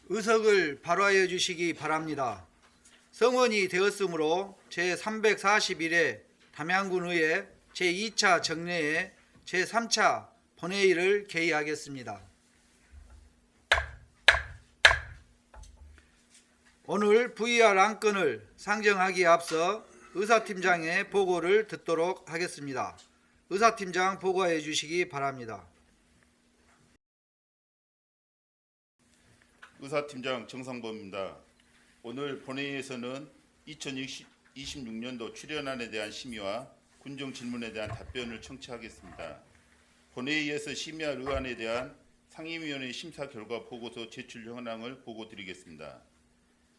의석을 발화해 주시기 바랍니다. 성원이 되었으므로 제341회 담양군의회 제2차 정례에 제3차 본회의를 개의하겠습니다. 오늘 VR 안건을 상정하기에 앞서 의사팀장의 보고를 듣도록 하겠습니다. 의사팀장 보고해 주시기 바랍니다. 의사팀장 정상범입니다. 오늘 본회의에서는 2026년도 출연안에 대한 심의와 군정 질문에 대한 답변을 청취하겠습니다. 본회의에서 심의할 의안에 대한 상임위원회 심사 결과 보고서 제출 현황을 보고드리겠습니다.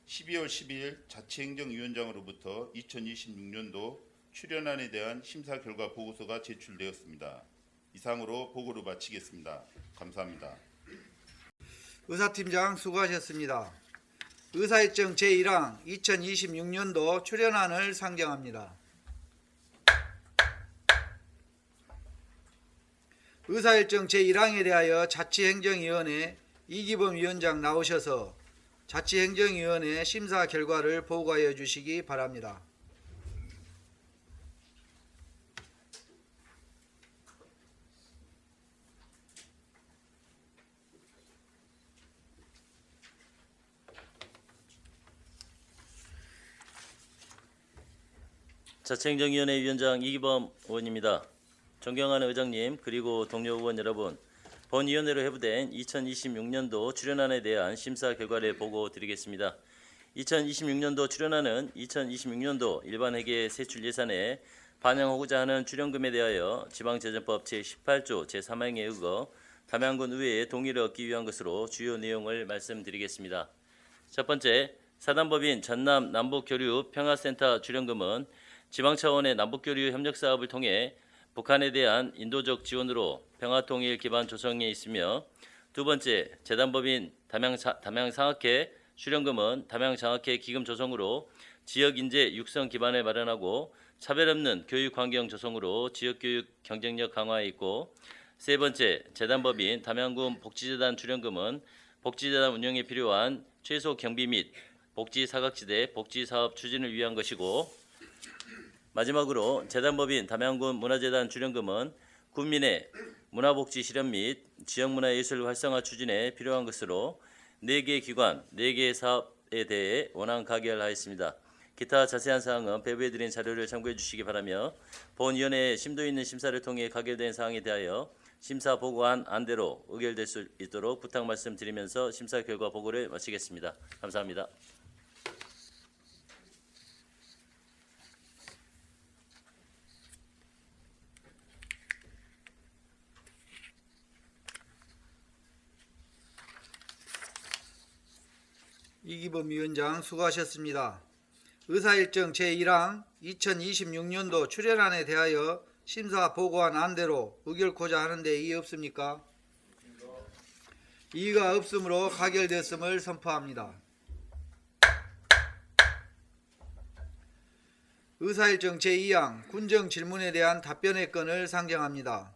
12월 12일 자치행정위원장으로부터 2026년도 출연안에 대한 심사 결과 보고서가 제출되었습니다. 이상으로 보고를 마치겠습니다. 감사합니다. 의사팀장 수고하셨습니다. 의사일정 제1항 2026년도 출연안을 상정합니다. 의사일정 제1항에 대하여 자치행정위원회 이기범 위원장 나오셔서 자치행정위원회 심사 결과를 보고하여 주시기 바랍니다. 자치행정위원회 위원장 이기범 의원입니다. 존경하는 의장님 그리고 동료 의원 여러분, 본위원회로 회부된 2026년도 출연안에 대한 심사 결과를 보고 드리겠습니다. 2026년도 출연안은 2026년도 일반회계 세출 예산에 반영하고자 하는 출연금에 대하여 지방재정법 제18조 제3항에 의거 담양군 의회의 동의를 얻기 위한 것으로 주요 내용을 말씀드리겠습니다. 첫 번째, 사단법인 전남 남북교류 평화센터 출연금은 지방 차원의 남북교류 협력 사업을 통해 북한에 대한 인도적 지원으로 평화통일 기반 조성에 있으며, 두 번째, 재단법인 담양상학회 출연금은 담양장학회 기금 조성으로 지역인재 육성 기반을 마련하고 차별 없는 교육 환경 조성으로 지역교육 경쟁력 강화에 있고, 세 번째, 재단법인 담양군 복지재단 출연금은 복지재단 운영에 필요한 최소 경비 및 복지 사각지대 복지사업 추진을 위한 것이고, 마지막으로 재단법인 담양군 문화재단 출연금은 군민의 문화복지 실현 및 지역문화예술 활성화 추진에 필요한 것으로 4개 기관, 4개 사업에 대해 원안 가결하였습니다. 기타 자세한 사항은 배부해드린 자료를 참고해 주시기 바라며, 본위원회의 심도 있는 심사를 통해 가결된 사항에 대하여 심사 보고한 안대로 의결될 수 있도록 부탁 말씀드리면서 심사 결과 보고를 마치겠습니다. 감사합니다. 이기범 위원장 수고하셨습니다. 의사일정 제1항 2026년도 출연안에 대하여 심사 보고한 안대로 의결코자 하는데 이의 없습니까? 이의가 없으므로 가결됐음을 선포합니다. 의사일정 제2항 군정 질문에 대한 답변의 건을 상정합니다.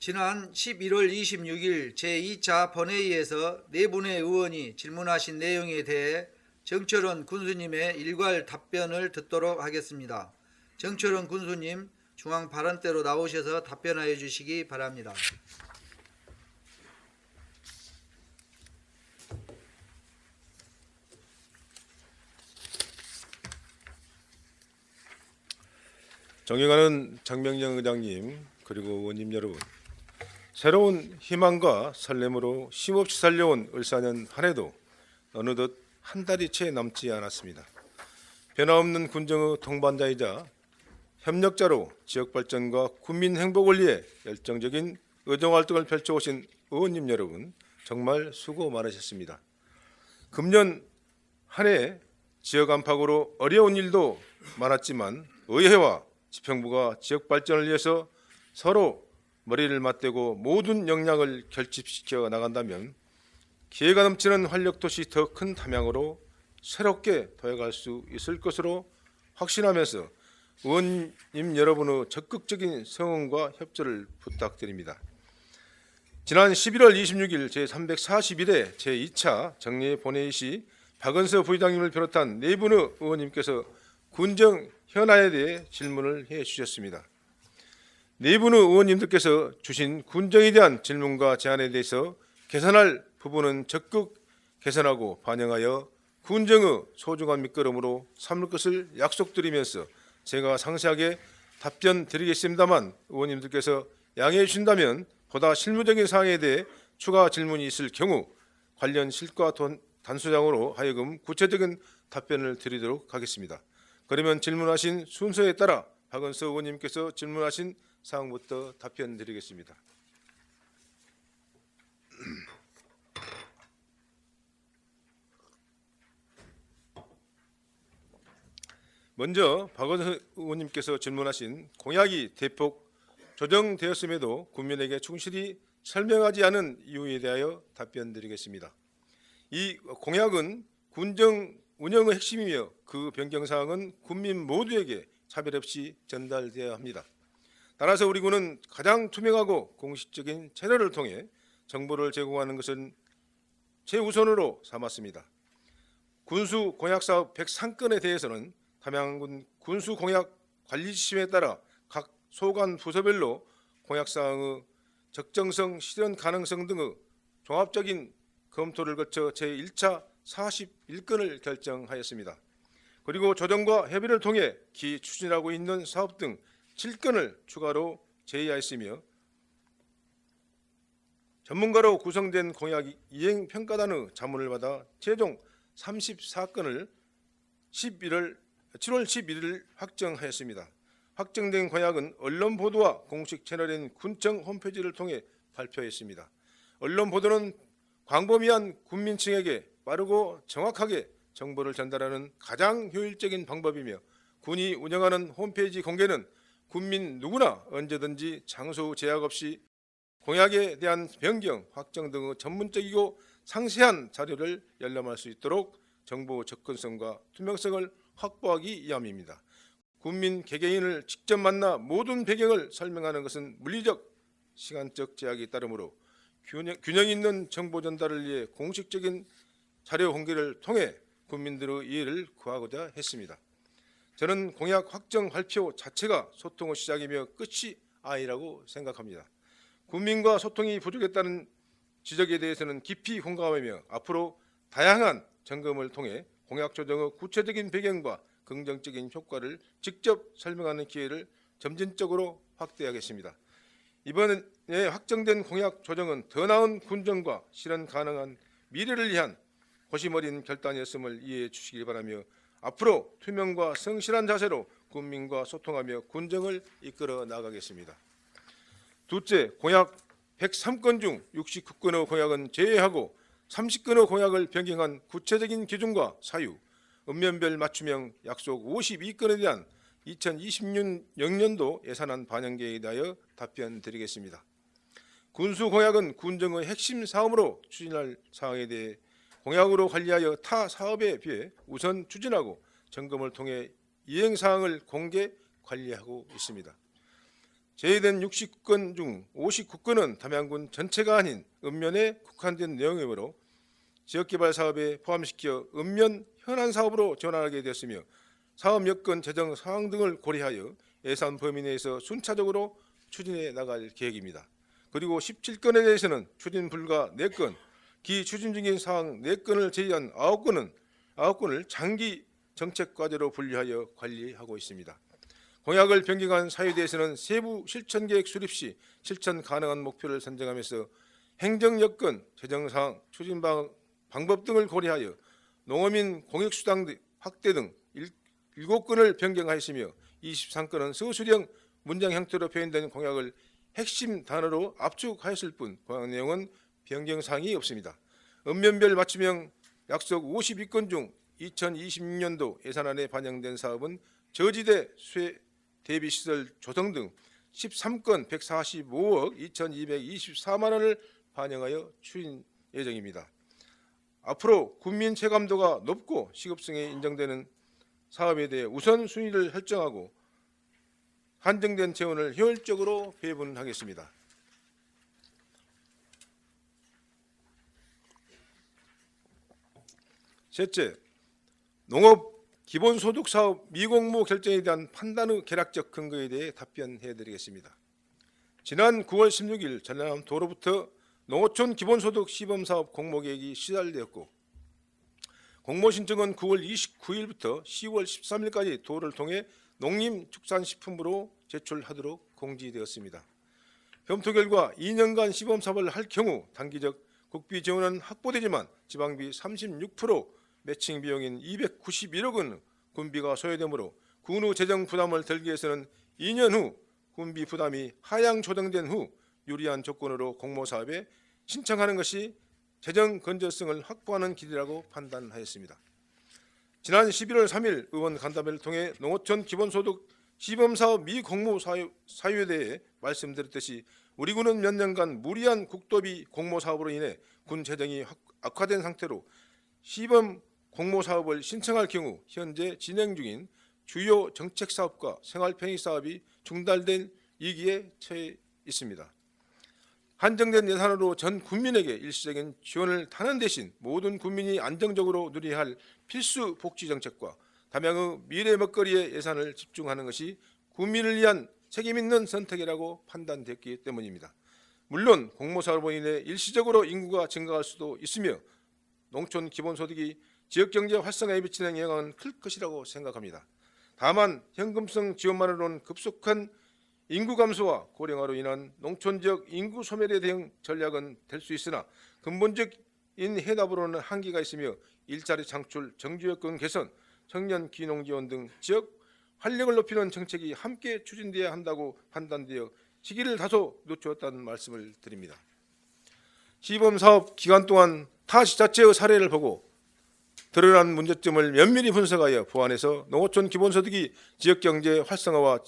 지난 11월 26일 제2차 본회의에서 4분의 의원이 질문하신 내용에 대해 정철원 군수님의 일괄 답변을 듣도록 하겠습니다. 정철원 군수님, 중앙 발언대로 나오셔서 답변하여 주시기 바랍니다. 존경하는 장명영 의장님 그리고 의원님 여러분, 새로운 희망과 설렘으로 쉼없이 살려온 을사년 한 해도 어느덧 한 달이 채 남지 않았습니다. 변화없는 군정의 동반자이자 협력자로 지역 발전과 국민 행복을 위해 열정적인 의정활동을 펼쳐오신 의원님 여러분, 정말 수고 많으셨습니다. 금년 한 해 지역 안팎으로 어려운 일도 많았지만 의회와 지평부가 지역 발전을 위해서 서로 머리를 맞대고 모든 역량을 결집시켜 나간다면 기회가 넘치는 활력도시 더 큰 담양으로 새롭게 도약할 수 있을 것으로 확신하면서 의원님 여러분의 적극적인 성원과 협조를 부탁드립니다. 지난 11월 26일 제341회 제2차 정례 본회의 시 박은서 부의장님을 비롯한 네 분의 의원님께서 군정 현안에 대해 질문을 해 주셨습니다. 네 분의 의원님들께서 주신 군정에 대한 질문과 제안에 대해서 개선할 부분은 적극 개선하고 반영하여 군정의 소중한 밑거름으로 삼을 것을 약속드리면서 제가 상세하게 답변 드리겠습니다만 의원님들께서 양해해 주신다면 보다 실무적인 사항에 대해 추가 질문이 있을 경우 관련 실과 단수장으로 하여금 구체적인 답변을 드리도록 하겠습니다. 그러면 질문하신 순서에 따라 박은서 의원님께서 질문하신 사항부터 답변 드리겠습니다. 먼저 박은서 의원님께서 질문하신 공약이 대폭 조정되었음에도 국민에게 충실히 설명하지 않은 이유에 대하여 답변드리겠습니다. 이 공약은 군정 운영의 핵심이며 그 변경사항은 국민 모두에게 차별 없이 전달되어야 합니다. 따라서 우리 군은 가장 투명하고 공식적인 채널을 통해 정보를 제공하는 것은 최우선으로 삼았습니다. 군수 공약사업 103건에 대해서는 담양군 군수공약 관리지침에 따라 각 소관 부서별로 공약사항의 적정성, 실현 가능성 등의 종합적인 검토를 거쳐 제1차 41건을 결정하였습니다. 그리고 조정과 협의를 통해 기 추진하고 있는 사업 등 7건을 추가로 제의하였으며 전문가로 구성된 공약 이행평가단의 자문을 받아 최종 34건을 7월 11일 확정하였습니다. 확정된 공약은 언론 보도와 공식 채널인 군청 홈페이지를 통해 발표했습니다. 언론 보도는 광범위한 국민층에게 빠르고 정확하게 정보를 전달하는 가장 효율적인 방법이며 군이 운영하는 홈페이지 공개는 국민 누구나 언제든지 장소 제약 없이 공약에 대한 변경, 확정 등의 전문적이고 상세한 자료를 열람할 수 있도록 정보 접근성과 투명성을 확보하기 위함입니다. 국민 개개인을 직접 만나 모든 배경을 설명하는 것은 물리적, 시간적 제약이 따르므로 균형 있는 정보 전달을 위해 공식적인 자료 공개를 통해 국민들의 이해를 구하고자 했습니다. 저는 공약 확정 발표 자체가 소통의 시작이며 끝이 아니라고 생각합니다. 국민과 소통이 부족했다는 지적에 대해서는 깊이 공감하며 앞으로 다양한 점검을 통해 공약 조정의 구체적인 배경과 긍정적인 효과를 직접 설명하는 기회를 점진적으로 확대하겠습니다. 이번에 확정된 공약 조정은 더 나은 군정과 실현 가능한 미래를 위한 고심 어린 결단이었음을 이해해 주시기 바라며 앞으로 투명과 성실한 자세로 국민과 소통하며 군정을 이끌어 나가겠습니다. 둘째, 공약 103건 중 69건의 공약은 제외하고 30건의 공약을 변경한 구체적인 기준과 사유, 읍면별 맞춤형 약속 52건에 대한 2026년도 예산안 반영 계획에 대하여 답변드리겠습니다. 군수 공약은 군정의 핵심 사업으로 추진할 사항에 대해 공약으로 관리하여 타 사업에 비해 우선 추진하고 점검을 통해 이행 사항을 공개 관리하고 있습니다. 제외된 60건 중 59건은 담양군 전체가 아닌 읍면에 국한된 내용이므로 지역개발 사업에 포함시켜 읍면 현안 사업으로 전환하게 되었으며 사업 여건 재정 상황 등을 고려하여 예산 범위 내에서 순차적으로 추진해 나갈 계획입니다. 그리고 17건에 대해서는 추진 불가 4건, 기 추진 중인 사항 4건을 제외한 9건을 장기 정책 과제로 분류하여 관리하고 있습니다. 공약을 변경한 사유에 대해서는 세부 실천 계획 수립 시 실천 가능한 목표를 선정하면서 행정 여건, 재정 사항, 추진 방법 등을 고려하여 농어민 공익수당 확대 등 7건을 변경하였으며 23건은 서술형 문장 형태로 표현된 공약을 핵심 단어로 압축하였을 뿐 공약 내용은 변경사항이 없습니다. 읍면별 맞춤형 약속 52건 중 2026년도 예산안에 반영된 사업은 저지대 수해 대비시설 조성 등 13건 145억 2224만 원을 반영하여 추진 예정입니다. 앞으로 국민 체감도가 높고 시급성이 인정되는 사업에 대해 우선순위를 설정하고 한정된 재원을 효율적으로 배분하겠습니다. 셋째, 농업 기본소득 사업 미공모 결정에 대한 판단의 개략적 근거에 대해 답변해 드리겠습니다. 지난 9월 16일 전남 도로부터 농어촌 기본소득 시범사업 공모계획이 시달되었고 공모신청은 9월 29일부터 10월 13일까지 도를 통해 농림축산식품부로 제출하도록 공지되었습니다. 검토 결과 2년간 시범사업을 할 경우 단기적 국비 지원은 확보되지만 지방비 36%, 매칭 비용인 291억 원 군비가 소요되므로 군의 재정 부담을 덜기 위해서는 2년 후 군비 부담이 하향 조정된 후 유리한 조건으로 공모사업에 신청하는 것이 재정 건전성을 확보하는 길이라고 판단하였습니다. 지난 11월 3일 의원 간담회를 통해 농어촌 기본소득 시범사업 미공모 사유에 대해 말씀드렸듯이 우리 군은 몇 년간 무리한 국도비 공모사업으로 인해 군 재정이 악화된 상태로 시범 공모사업을 신청할 경우 현재 진행 중인 주요 정책사업과 생활편의사업이 중단된 위기에 처해 있습니다. 한정된 예산으로 전 국민에게 일시적인 지원을 타는 대신 모든 국민이 안정적으로 누려야 할 필수 복지 정책과 담양의 미래 먹거리에 예산을 집중하는 것이 국민을 위한 책임 있는 선택이라고 판단됐기 때문입니다. 물론 공모사업으로 인해 일시적으로 인구가 증가할 수도 있으며 농촌 기본소득이 지역경제 활성화에 미치는 영향은 클 것이라고 생각합니다. 다만 현금성 지원만으로는 급속한 인구 감소와 고령화로 인한 농촌 지역 인구 소멸에 대응 전략은 될 수 있으나 근본적인 해답으로는 한계가 있으며 일자리 창출, 정주 여건 개선, 청년 귀농 지원 등 지역 활력을 높이는 정책이 함께 추진되어야 한다고 판단되어 시기를 다소 늦추었다는 말씀을 드립니다. 시범사업 기간 동안 타 지자체의 사례를 보고 드러난 문제점을 면밀히 분석하여 보완해서 농어촌 기본소득이 지역경제 활성화와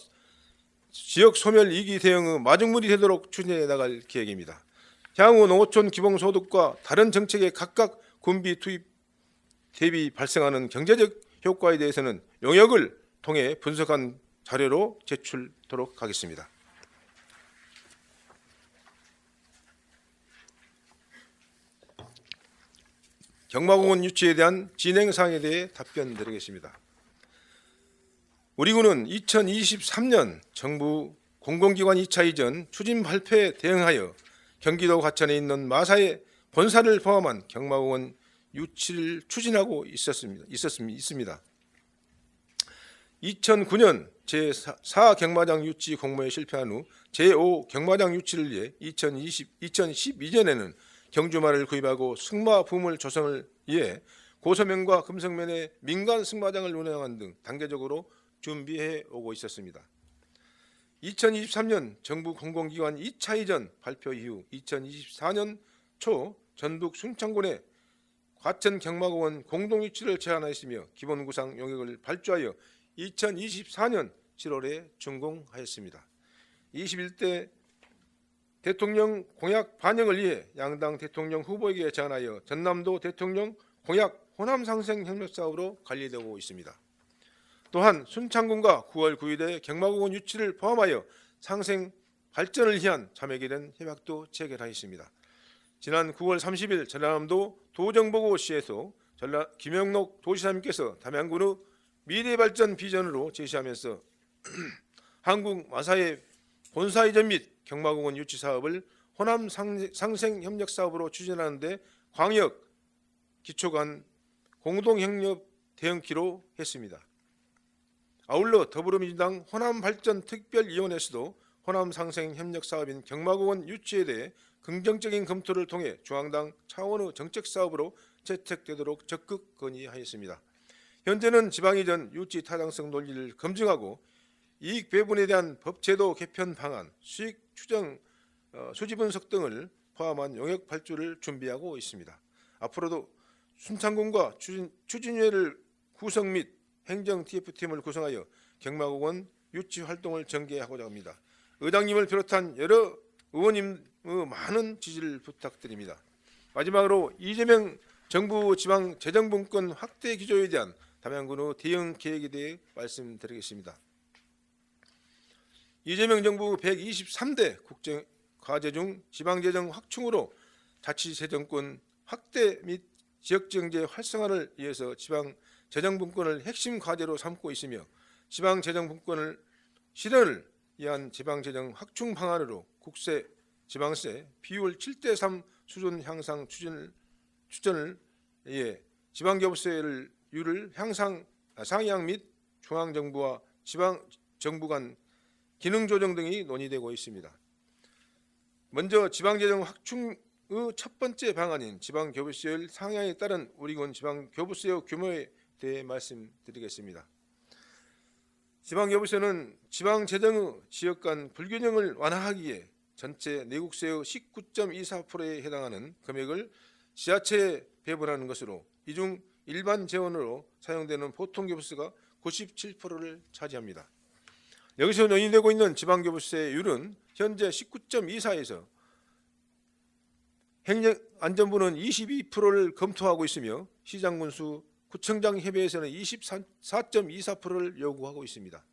지역 소멸 위기 대응의 마중물이 되도록 추진해 나갈 계획입니다. 향후 농어촌 기본소득과 다른 정책에 각각 군비 투입 대비 발생하는 경제적 효과에 대해서는 용역을 통해 분석한 자료로 제출토록 하겠습니다. 경마공원 유치에 대한 진행 사항에 대해 답변드리겠습니다. 우리 군은 2023년 정부 공공기관 2차 이전 추진 발표에 대응하여 경기도 과천에 있는 마사의 본사를 포함한 경마공원 유치를 추진하고 있습니다. 2009년 제4 경마장 유치 공모에 실패한 후 제5 경마장 유치를 위해 2012년에는 경주마를 구입하고 승마 부물 조성을 위해 고서면과 금성면에 민간 승마장을 운영하는 등 단계적으로 준비해 오고 있었습니다. 2023년 정부 공공기관 2차 이전 발표 이후 2024년 초 전북 순창군에 과천 경마공원 공동유치를 제안하였으며 기본구상 용역을 발주하여 2024년 7월에 준공하였습니다. 21대 대통령 공약 반영을 위해 양당 대통령 후보에게 제안하여 전남도 대통령 공약 호남 상생 협력 사업으로 관리되고 있습니다. 또한 순창군과 9월 9일에 경마공원 유치를 포함하여 상생 발전을 위한 자매기된 협약도 체결하였습니다. 지난 9월 30일 전라남도 도정보고시에서 김영록 도지사님께서 담양군의 미래발전 비전으로 제시하면서 한국 마사의 본사 이전 및 경마공원 유치 사업을 호남 상생 협력 사업으로 추진하는 데 광역 기초간 공동협력 대응키로 했습니다. 아울러 더불어민주당 호남발전특별위원회에서도 호남 상생 협력 사업인 경마공원 유치에 대해 긍정적인 검토를 통해 중앙당 차원의 정책 사업으로 채택되도록 적극 건의하였습니다. 현재는 지방이전 유치 타당성 논리를 검증하고 이익 배분에 대한 법제도 개편 방안, 수익 추정, 수지 분석 등을 포함한 용역 발주를 준비하고 있습니다. 앞으로도 순창군과 추진위를 구성 및 행정 TF팀을 구성하여 경마공원 유치 활동을 전개하고자 합니다. 의장님을 비롯한 여러 의원님의 많은 지지를 부탁드립니다. 마지막으로 이재명 정부 지방 재정분권 확대 기조에 대한 담양군의 대응 계획에 대해 말씀드리겠습니다. 이재명 정부 123대 국정과제 중 지방재정 확충으로 자치재정권 확대 및 지역경제 활성화를 위해서 지방 재정분권을 핵심 과제로 삼고 있으며 지방 재정분권을 실현을 위한 지방재정 확충 방안으로 국세, 지방세 비율 7대3 수준 향상 추진을 위해 지방교부세율을 상향 및 중앙정부와 지방정부 간 기능조정 등이 논의되고 있습니다. 먼저 지방재정 확충의 첫 번째 방안인 지방교부세율 상향에 따른 우리군 지방교부세 규모에 대해 말씀드리겠습니다. 지방교부세는 지방재정의 지역 간 불균형을 완화하기 위해 전체 내국세의 19.24%에 해당하는 금액을 지자체에 배분하는 것으로 이중 일반 재원으로 사용되는 보통교부세가 97%를 차지합니다. 여기서 논의되고 있는 지방교부세율은 현재 19.24에서 행정안전부는 22%를 검토하고 있으며 시장군수 구청장 협의회에서는 24.24%를 요구하고 있습니다.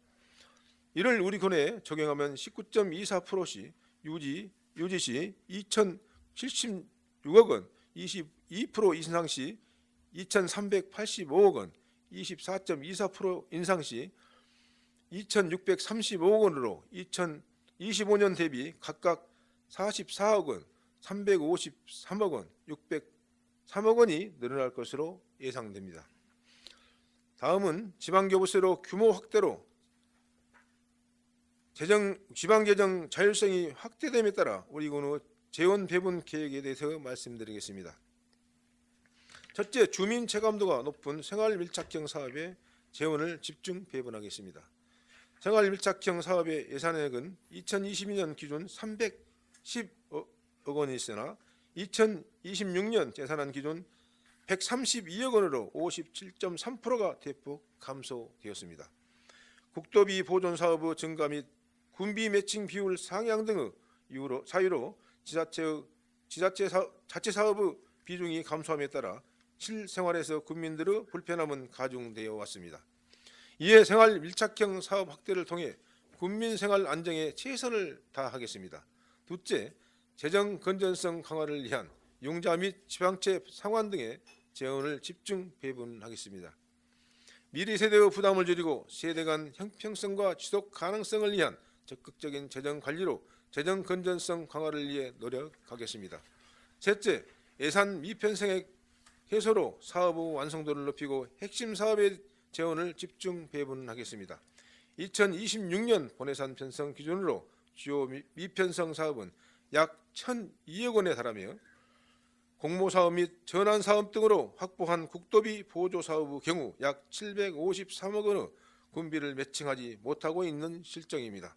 이를 우리 군에 적용하면 19.24%시 유지시 2,076억 원, 22% 인상 시 2,385억 원, 24.24% 인상 시 2,635억 원으로 2025년 대비 각각 44억 원, 353억 원, 603억 원이 늘어날 것으로 예상됩니다. 다음은 지방교부세로 규모 확대로 지방재정 자율성이 확대됨에 따라 우리 군의 재원 배분 계획에 대해서 말씀드리겠습니다. 첫째, 주민 체감도가 높은 생활밀착형 사업에 재원을 집중 배분하겠습니다. 생활밀착형 사업의 예산액은 2022년 기준 310억 원이 있으나 2026년 예산안 기준 132억 원으로 57.3%가 대폭 감소되었습니다. 국도비 보존 사업의 증가 및 군비 매칭 비율 상향 등의 사유로 자체 사업의 비중이 감소함에 따라 실생활에서 국민들의 불편함은 가중되어 왔습니다. 이에 생활 밀착형 사업 확대를 통해 국민 생활 안정에 최선을 다하겠습니다. 둘째, 재정 건전성 강화를 위한 융자 및 지방채 상환 등의 재원을 집중 배분하겠습니다. 미래 세대의 부담을 줄이고 세대 간 형평성과 지속 가능성을 위한 적극적인 재정 관리로 재정 건전성 강화를 위해 노력하겠습니다. 셋째, 예산 미편성액 해소로 사업의 완성도를 높이고 핵심 사업의 재원을 집중 배분하겠습니다. 2026년 본예산 편성 기준으로 주요 미편성 사업은 약 1,002억 원에 달하며 공모사업 및 전환사업 등으로 확보한 국도비 보조사업의 경우 약 753억 원의 군비를 매칭하지 못하고 있는 실정입니다.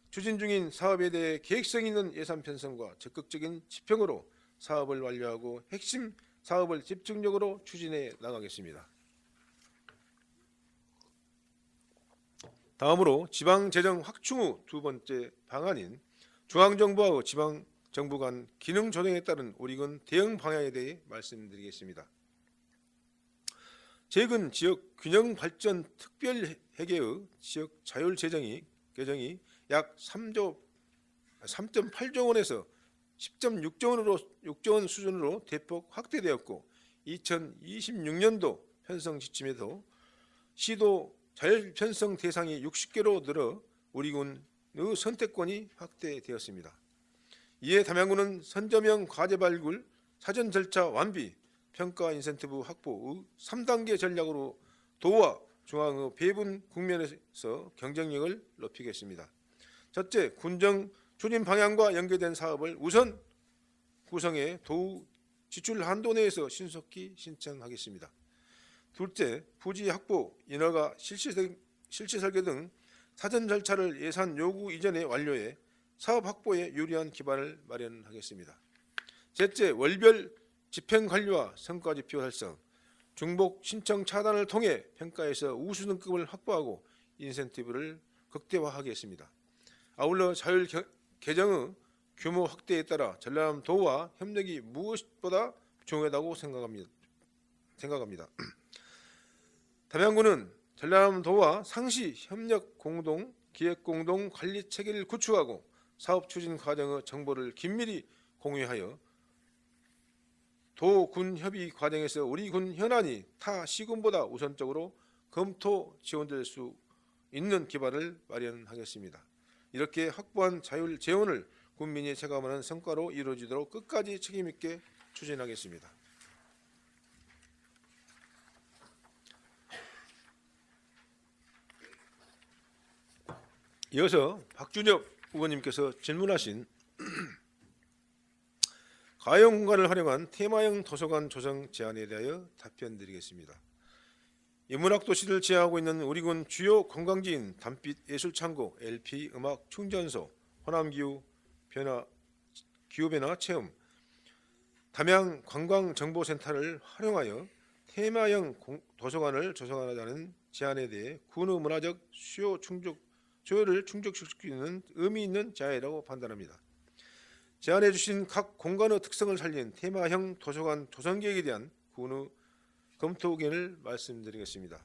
추진 중인 사업에 대해 계획성 있는 예산 편성과 적극적인 집행으로 사업을 완료하고 핵심 사업을 집중적으로 추진해 나가겠습니다. 다음으로 지방재정 확충 후 두 번째 방안인 중앙정부와 지방정부 간 기능 조정에 따른 우리군 대응 방향에 대해 말씀드리겠습니다. 최근 지역 균형 발전 특별 회계의 지역 자율 재정이 약 3.8조 원에서 10.6조 원 수준으로 대폭 확대되었고 2026년도 편성 지침에도 시도 자율 편성 대상이 60개로 늘어 우리군의 선택권이 확대되었습니다. 이에 담양군은 선점형 과제 발굴, 사전 절차 완비, 평가 인센티브 확보의 3단계 전략으로 도와 중앙의 배분 국면에서 경쟁력을 높이겠습니다. 첫째, 군정 추진 방향과 연계된 사업을 우선 구성해 도우 지출 한도 내에서 신속히 신청하겠습니다. 둘째, 부지 확보, 인허가, 실시 설계 등 사전 절차를 예산 요구 이전에 완료해 사업 확보에 유리한 기반을 마련하겠습니다. 셋째, 월별 집행 관리와 성과 지표 달성, 중복 신청 차단을 통해 평가에서 우수 등급을 확보하고 인센티브를 극대화하겠습니다. 아울러 자율 개정의 규모 확대에 따라 전남도와 협력이 무엇보다 중요하다고 생각합니다. 담양군은 전남도와 상시 협력 공동 기획 공동 관리 체계를 구축하고 사업 추진 과정의 정보를 긴밀히 공유하여 도군 협의 과정에서 우리 군 현안이 타 시군보다 우선적으로 검토 지원될 수 있는 기반을 마련하겠습니다. 이렇게 확보한 자율 재원을 군민이 체감하는 성과로 이루어지도록 끝까지 책임 있게 추진하겠습니다. 이어서 박준엽 의원님께서 질문하신 가용 공간을 활용한 테마형 도서관 조성 제안에 대하여 답변드리겠습니다. 인문학 도시를 지향하고 있는 우리군 주요 관광지인 담빛 예술창고, LP 음악 충전소, 호남 기후 변화 체험, 담양 관광정보센터를 활용하여 테마형 도서관을 조성하자는 제안에 대해 군의 문화적 수요를 충족시키는 의미 있는 제안이라고 판단합니다. 제안해 주신 각 공간의 특성을 살린 테마형 도서관 조성 계획에 대한 군의 검토 의견을 말씀드리겠습니다.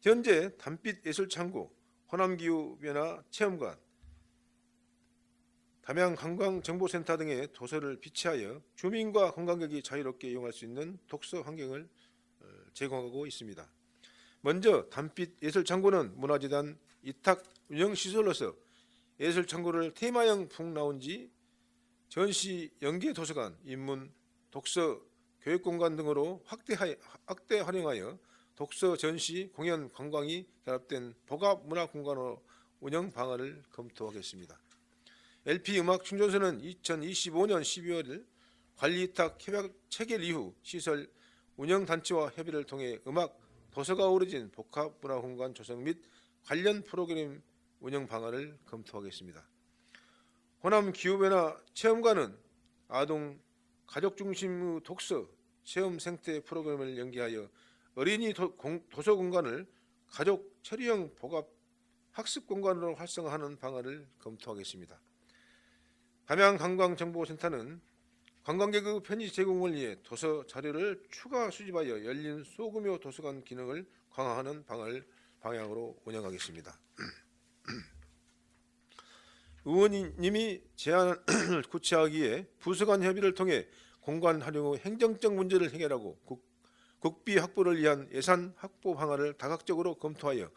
현재 담빛 예술창고, 호남기후변화 체험관, 담양 관광정보센터 등의 도서를 비치하여 주민과 관광객이 자유롭게 이용할 수 있는 독서 환경을 제공하고 있습니다. 먼저 담빛 예술창고는 문화재단 위탁 운영시설로서 예술창고를 테마형 북라운지, 전시 연계 도서관, 인문, 독서, 교육공간 등으로 확대 활용하여 독서, 전시, 공연, 관광이 결합된 복합 문화 공간으로 운영 방안을 검토하겠습니다. LP 음악 충전소는 2025년 12월 관리 위탁 협약 체결 이후 시설 운영단체와 협의를 통해 음악, 도서가 어우러진 복합 문화 공간 조성 및 관련 프로그램 운영 방안을 검토하겠습니다. 호남 기후변화 체험관은 아동 가족 중심의 독서 체험 생태 프로그램을 연계하여 어린이 도서 공간을 가족 체류형 복합 학습 공간으로 활성화하는 방안을 검토하겠습니다. 담양 관광정보센터는 관광객의 편의 제공을 위해 도서 자료를 추가 수집하여 열린 소규모 도서관 기능을 강화하는 방향으로 운영하겠습니다. 의원님이 제안을 구체화하기에 부서 간 협의를 통해 공간 활용 후 행정적 문제를 해결하고 국비 확보를 위한 예산 확보 방안을 다각적으로 검토하여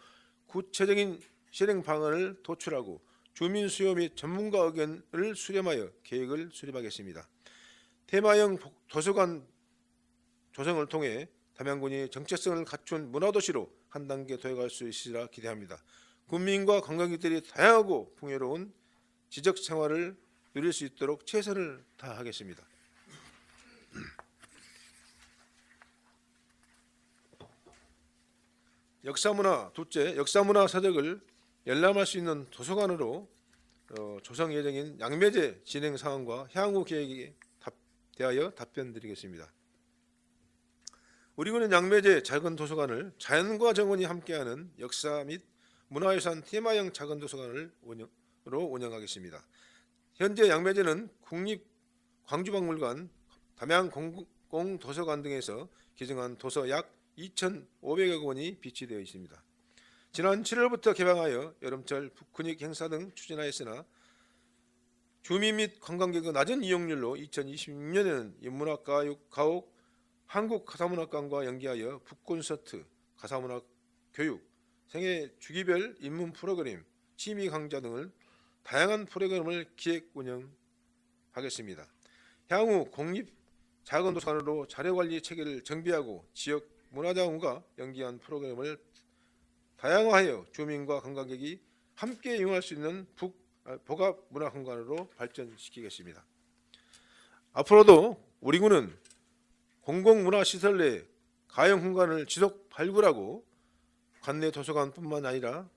구체적인 실행 방안을 도출하고 주민 수요 및 전문가 의견을 수렴하여 계획을 수립하겠습니다. 테마형 도서관 조성을 통해 담양군이 정체성을 갖춘 문화도시로 한 단계 도약할 수 있으리라 기대합니다. 군민과 관광객들이 다양하고 풍요로운 지적 생활을 누릴 수 있도록 최선을 다하겠습니다. 역사문화 둘째, 역사문화 서적을 열람할 수 있는 도서관으로 조성 예정인 양매제 진행 상황과 향후 계획에 대하여 답변드리겠습니다. 우리군은 양매제 작은 도서관을 자연과 정원이 함께하는 역사 및 문화유산 테마형 작은 도서관으로 운영하겠습니다. 현재 양매제는 국립광주박물관, 담양 공공도서관 등에서 기증한 도서 약 2,500여 권이 비치되어 있습니다. 지난 7월부터 개방하여 여름철 북크닉 행사 등 추진하였으나 주민 및 관광객의 낮은 이용률로 2026년에는 인문학 가옥 한국가사문학관과 연계하여 북콘서트, 가사문학 교육, 생애 주기별 인문 프로그램, 취미 강좌 등을 다양한 프로그램을 기획 운영하겠습니다. 향후 공립 작은 도서관으로 자료관리 체계를 정비하고 지역 문화자원과 연계한 프로그램을 다양화하여 주민과 관광객이 함께 이용할 수 있는 복합 문화 공간으로 발전시키겠습니다. 앞으로도 우리 군은 공공문화시설 내 가용 공간을 지속 발굴하고 관내 도서관뿐만 아니라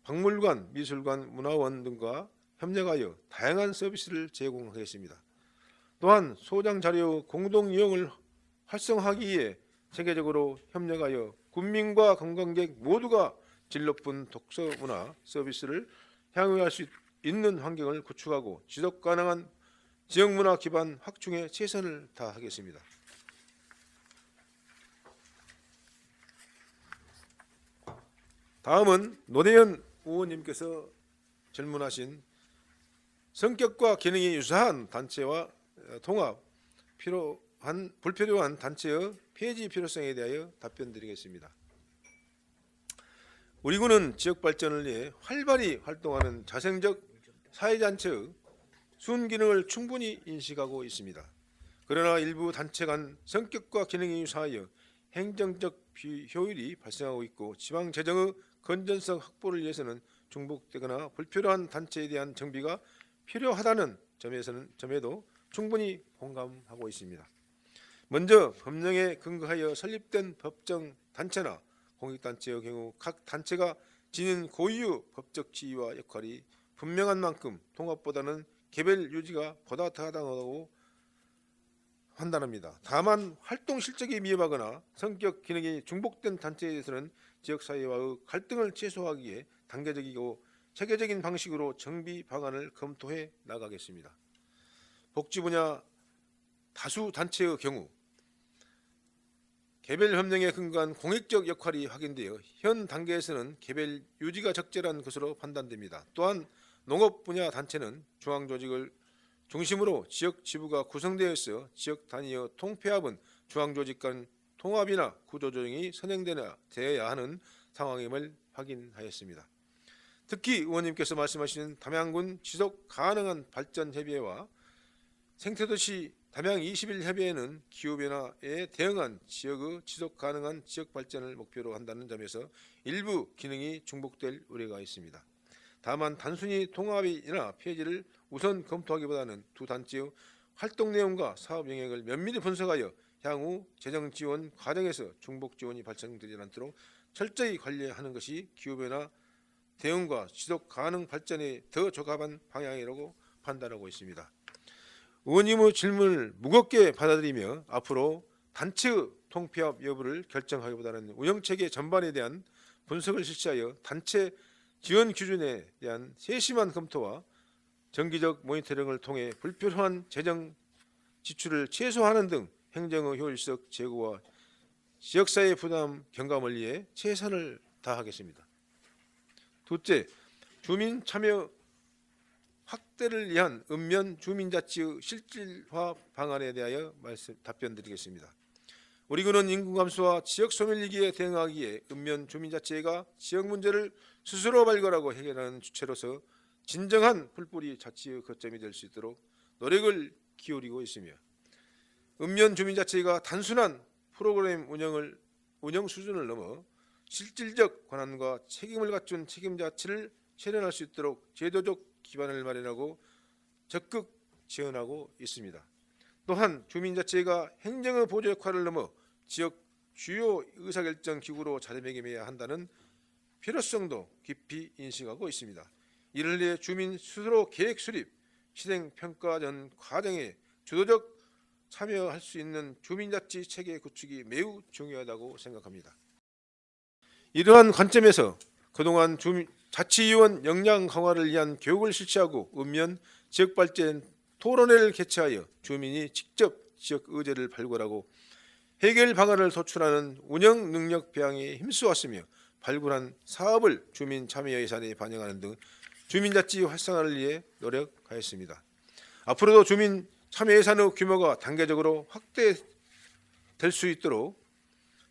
박물관, 미술관, 문화원 등과 협력하여 다양한 서비스를 제공하겠습니다. 또한 소장 자료 공동 이용을 활성화하기 위해 세계적으로 협력하여 군민과 관광객 모두가 질 높은 독서 문화 서비스를 향유할 수 있는 환경을 구축하고 지속 가능한 지역 문화 기반 확충에 최선을 다하겠습니다. 다음은 노대현 의원님께서 질문하신 성격과 기능이 유사한 단체와 통합, 필요 불필요한 단체의 폐지 필요성에 대하여 답변드리겠습니다. 우리 군은 지역 발전을 위해 활발히 활동하는 자생적 사회단체의 순기능을 충분히 인식하고 있습니다. 그러나 일부 단체 간 성격과 기능이 유사하여 행정적 비효율이 발생하고 있고 지방 재정의 건전성 확보를 위해서는 중복되거나 불필요한 단체에 대한 정비가 필요하다는 점에도 충분히 공감하고 있습니다. 먼저 법령에 근거하여 설립된 법정 단체나 공익단체의 경우 각 단체가 지닌 고유 법적 지위와 역할이 분명한 만큼 통합보다는 개별 유지가 보다 타당하다고 판단합니다. 다만 활동 실적이 미흡하거나 성격 기능이 중복된 단체에 대해서는 지역사회와의 갈등을 최소화하기에 단계적이고 체계적인 방식으로 정비 방안을 검토해 나가겠습니다. 복지 분야 다수 단체의 경우 개별 협력에 근거한 공익적 역할이 확인되어 현 단계에서는 개별 유지가 적절한 것으로 판단됩니다. 또한 농업 분야 단체는 중앙 조직을 중심으로 지역 지부가 구성되어 있어 지역 단위의 통폐합은 중앙 조직 간 통합이나 구조조정이 선행되어야 하는 상황임을 확인하였습니다. 특히 의원님께서 말씀하신 담양군 지속 가능한 발전 협의회와 생태도시 담양 21 협의회는 기후변화에 대응한 지역의 지속 가능한 지역 발전을 목표로 한다는 점에서 일부 기능이 중복될 우려가 있습니다. 다만 단순히 통합이나 폐지를 우선 검토하기보다는 두 단체의 활동 내용과 사업 영역을 면밀히 분석하여 향후 재정 지원 과정에서 중복 지원이 발생되지 않도록 철저히 관리하는 것이 기후변화 대응과 지속 가능 발전에 더 적합한 방향이라고 판단하고 있습니다. 의원님의 질문을 무겁게 받아들이며 앞으로 단체의 통폐합 여부를 결정하기보다는 운영체계 전반에 대한 분석을 실시하여 단체 지원 기준에 대한 세심한 검토와 정기적 모니터링을 통해 불필요한 재정 지출을 최소화하는 등 행정의 효율적 제고와 지역사회 부담 경감을 위해 최선을 다하겠습니다. 둘째, 주민 참여 확대를 위한 읍면 주민자치의 실질화 방안에 대하여 답변드리겠습니다. 우리 군은 인구 감소와 지역 소멸위기에 대응하기에 읍면 주민자치회가 지역 문제를 스스로 발굴하고 해결하는 주체로서 진정한 풀뿌리 자치의 거점이 될 수 있도록 노력을 기울이고 있으며 읍면 주민자치회가 단순한 프로그램 운영 수준을 넘어 실질적 권한과 책임을 갖춘 책임자치를 실현할 수 있도록 제도적 기반을 마련하고 적극 지원하고 있습니다. 또한 주민자치회가 행정의 보조 역할을 넘어 지역 주요 의사결정 기구로 자리매김해야 한다는 필요성도 깊이 인식하고 있습니다. 이를 위해 주민 스스로 계획 수립, 실행 평가 전 과정에 주도적 참여할 수 있는 주민자치 체계 구축이 매우 중요하다고 생각합니다. 이러한 관점에서 그동안 자치위원 역량 강화를 위한 교육을 실시하고 읍면 지역발전 토론회를 개최하여 주민이 직접 지역 의제를 발굴하고 해결 방안을 도출하는 운영 능력 배양에 힘쓰았으며 발굴한 사업을 주민 참여 예산에 반영하는 등 주민자치 활성화를 위해 노력하였습니다. 앞으로도 주민 참여 예산의 규모가 단계적으로 확대될 수 있도록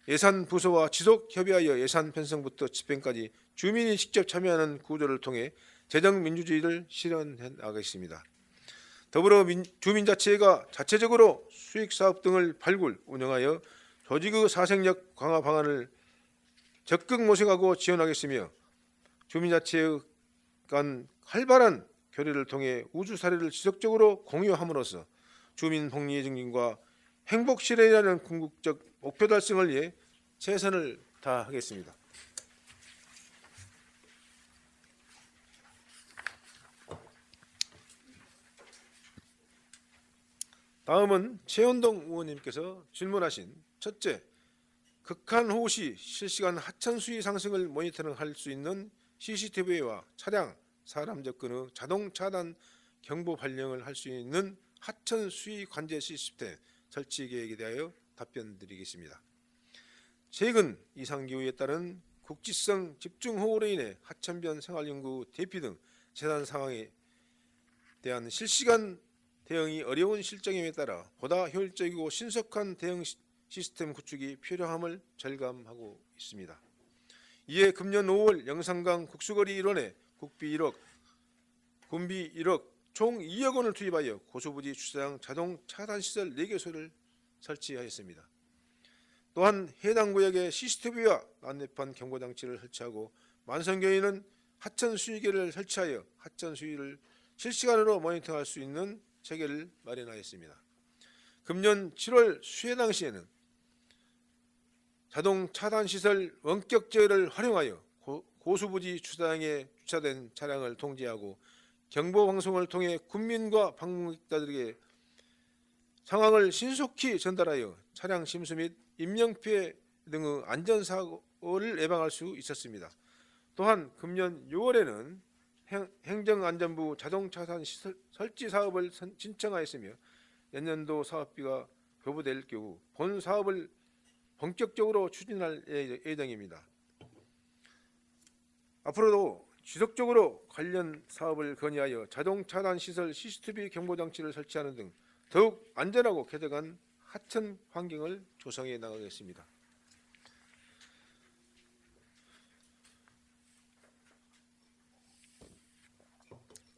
예산 부서와 지속 협의하여 예산 편성부터 집행까지 주민이 직접 참여하는 구조를 통해 재정 민주주의를 실현해 나가겠습니다. 더불어 주민자치회가 자체적으로 수익사업 등을 발굴, 운영하여 조직의 사생력 강화 방안을 적극 모색하고 지원하겠으며 주민자치회 간 활발한 교류를 통해 우수 사례를 지속적으로 공유함으로써 주민 복리 증진과 행복 실현이라는 궁극적 목표 달성을 위해 최선을 다하겠습니다. 다음은 최원동 의원님께서 질문하신 첫째, 극한호우 시 실시간 하천 수위 상승을 모니터링할 수 있는 CCTV와 차량, 사람 접근의 자동 차단 경보 발령을 할 수 있는 하천 수위 관제 시스템 설치 계획에 대하여 답변드리겠습니다. 최근 이상기후에 따른 국지성 집중호우로 인해 하천변 생활인구 대피 등 재난 상황에 대한 실시간 대응이 어려운 실정임에 따라 보다 효율적이고 신속한 대응 시스템 구축이 필요함을 절감하고 있습니다. 이에 금년 5월 영산강 국수거리 일원에 국비 1억, 군비 1억, 총 2억 원을 투입하여 고수부지 주차장 자동 차단 시설 4개소를 설치하였습니다. 또한 해당 구역에 CCTV와 난내판 경고 장치를 설치하고 만성교에는 하천 수위계를 설치하여 하천 수위를 실시간으로 모니터할 수 있는 체계를 마련하였습니다. 금년 7월 수해 당시에는 자동 차단 시설 원격 제어를 활용하여 고수부지 주차장에 주차된 차량을 통제하고 경보 방송을 통해 국민과 방문객들에게 상황을 신속히 전달하여 차량 침수 및 인명피해 등의 안전사고를 예방할 수 있었습니다. 또한 금년 6월에는 행정안전부 자동차단 시설 설치 사업을 신청하였으며 연년도 사업비가 거부될 경우 본 사업을 본격적으로 추진할 예정입니다. 앞으로도 지속적으로 관련 사업을 건의하여 자동차단 시설 CCTV 경보장치를 설치하는 등 더욱 안전하고 쾌적한 하천 환경을 조성해 나가겠습니다.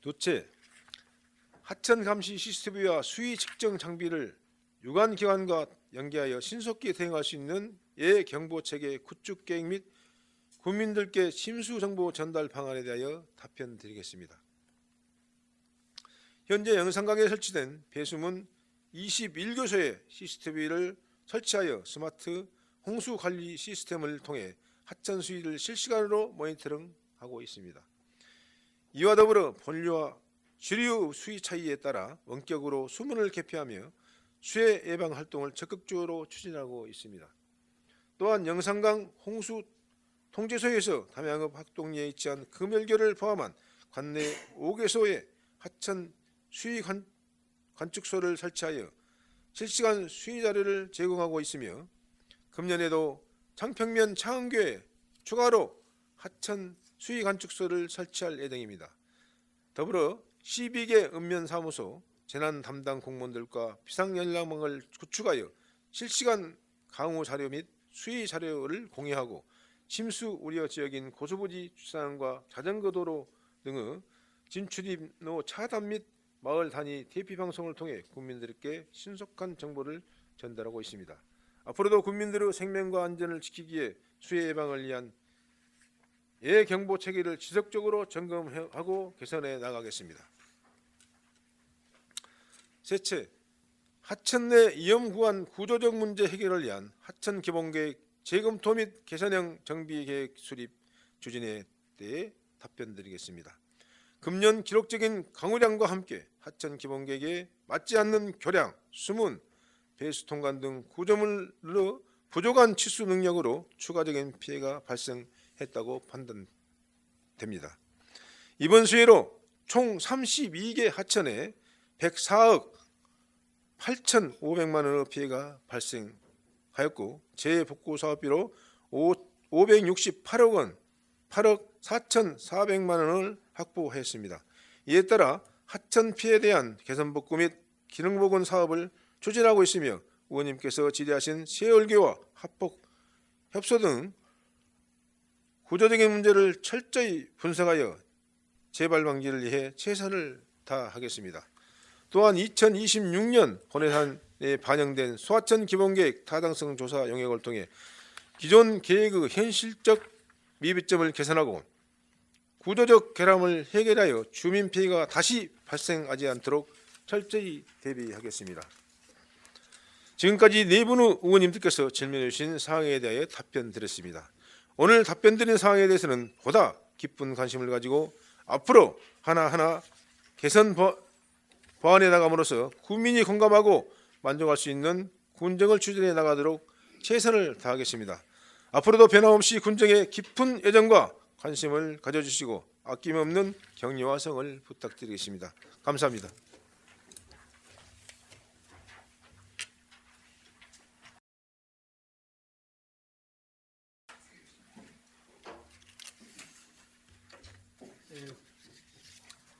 둘째, 하천 감시 CCTV와 수위 측정 장비를 유관 기관과 연계하여 신속히 대응할 수 있는 예경보 체계 구축 계획 및 국민들께 침수 정보 전달 방안에 대하여 답변드리겠습니다. 현재 영산강에 설치된 배수문 21교소에 CCTV를 설치하여 스마트 홍수 관리 시스템을 통해 하천 수위를 실시간으로 모니터링하고 있습니다. 이와 더불어 본류와 주류 수위 차이에 따라 원격으로 수문을 개폐하며 수해 예방 활동을 적극적으로 추진하고 있습니다. 또한 영산강 홍수 통제소에서 담양읍 학동리에 위치한 금열교를 포함한 관내 5개소에 하천 수위 관측소를 설치하여 실시간 수위 자료를 제공하고 있으며 금년에도 창평면 창원교에 추가로 하천 수위 관측소를 설치할 예정입니다. 더불어 12개 읍면사무소 재난 담당 공무원들과 비상연락망을 구축하여 실시간 강우 자료 및 수위 자료를 공유하고 침수 우려 지역인 고수부지 주차장과 자전거 도로 등의 진출입로 차단 및 마을 단위 대피 방송을 통해 국민들께 신속한 정보를 전달하고 있습니다. 앞으로도 국민들의 생명과 안전을 지키기에 수해 예방을 위한 예경보 체계를 지속적으로 점검하고 개선해 나가겠습니다. 셋째, 하천 내 위험 구간 구조적 문제 해결을 위한 하천 기본계획 재검토 및 개선형 정비계획 수립 추진에 대해 답변드리겠습니다. 금년 기록적인 강우량과 함께 하천 기본계획에 맞지 않는 교량, 수문, 배수 통관 등 구조물로 부족한 치수 능력으로 추가적인 피해가 발생했다고 판단됩니다. 이번 수해로 총 32개 하천에 104억 8,500만 원의 피해가 발생하였고 재복구 사업비로 568억 원, 8억 4,400만 원을 확보했습니다. 이에 따라 하천 피해에 대한 개선복구 및 기능복원 사업을 추진하고 있으며 의원님께서 질의하신 세월교와 합폭, 협소 등 구조적인 문제를 철저히 분석하여 재발 방지를 위해 최선을 다하겠습니다. 또한 2026년 본예산에 반영된 소하천 기본계획 타당성 조사 영역을 통해 기존 계획의 현실적 미비점을 개선하고 구조적 결함을 해결하여 주민 피해가 다시 발생하지 않도록 철저히 대비하겠습니다. 지금까지 네 분의 의원님들께서 질문해 주신 사항에 대하여 답변드렸습니다. 오늘 답변드린 사항에 대해서는 보다 깊은 관심을 가지고 앞으로 하나하나 개선 보완해 나감으로써 국민이 공감하고 만족할 수 있는 군정을 추진해 나가도록 최선을 다하겠습니다. 앞으로도 변함없이 군정에 깊은 애정과 관심을 가져주시고 아낌없는 격려와 성을 부탁드리겠습니다. 감사합니다.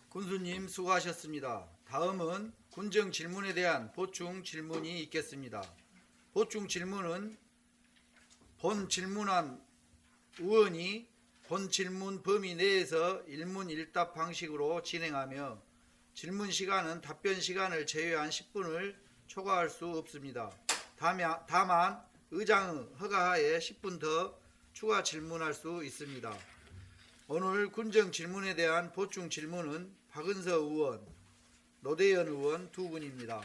군수님 수고하셨습니다. 다음은 군정 질문에 대한 보충 질문이 있겠습니다. 보충 질문은 본 질문한 의원이 본 질문 범위 내에서 일문일답 방식으로 진행하며 질문 시간은 답변 시간을 제외한 10분을 초과할 수 없습니다. 다만 의장의 허가하에 10분 더 추가 질문할 수 있습니다. 오늘 군정 질문에 대한 보충 질문은 박은서 의원, 노대현 의원 두 분입니다.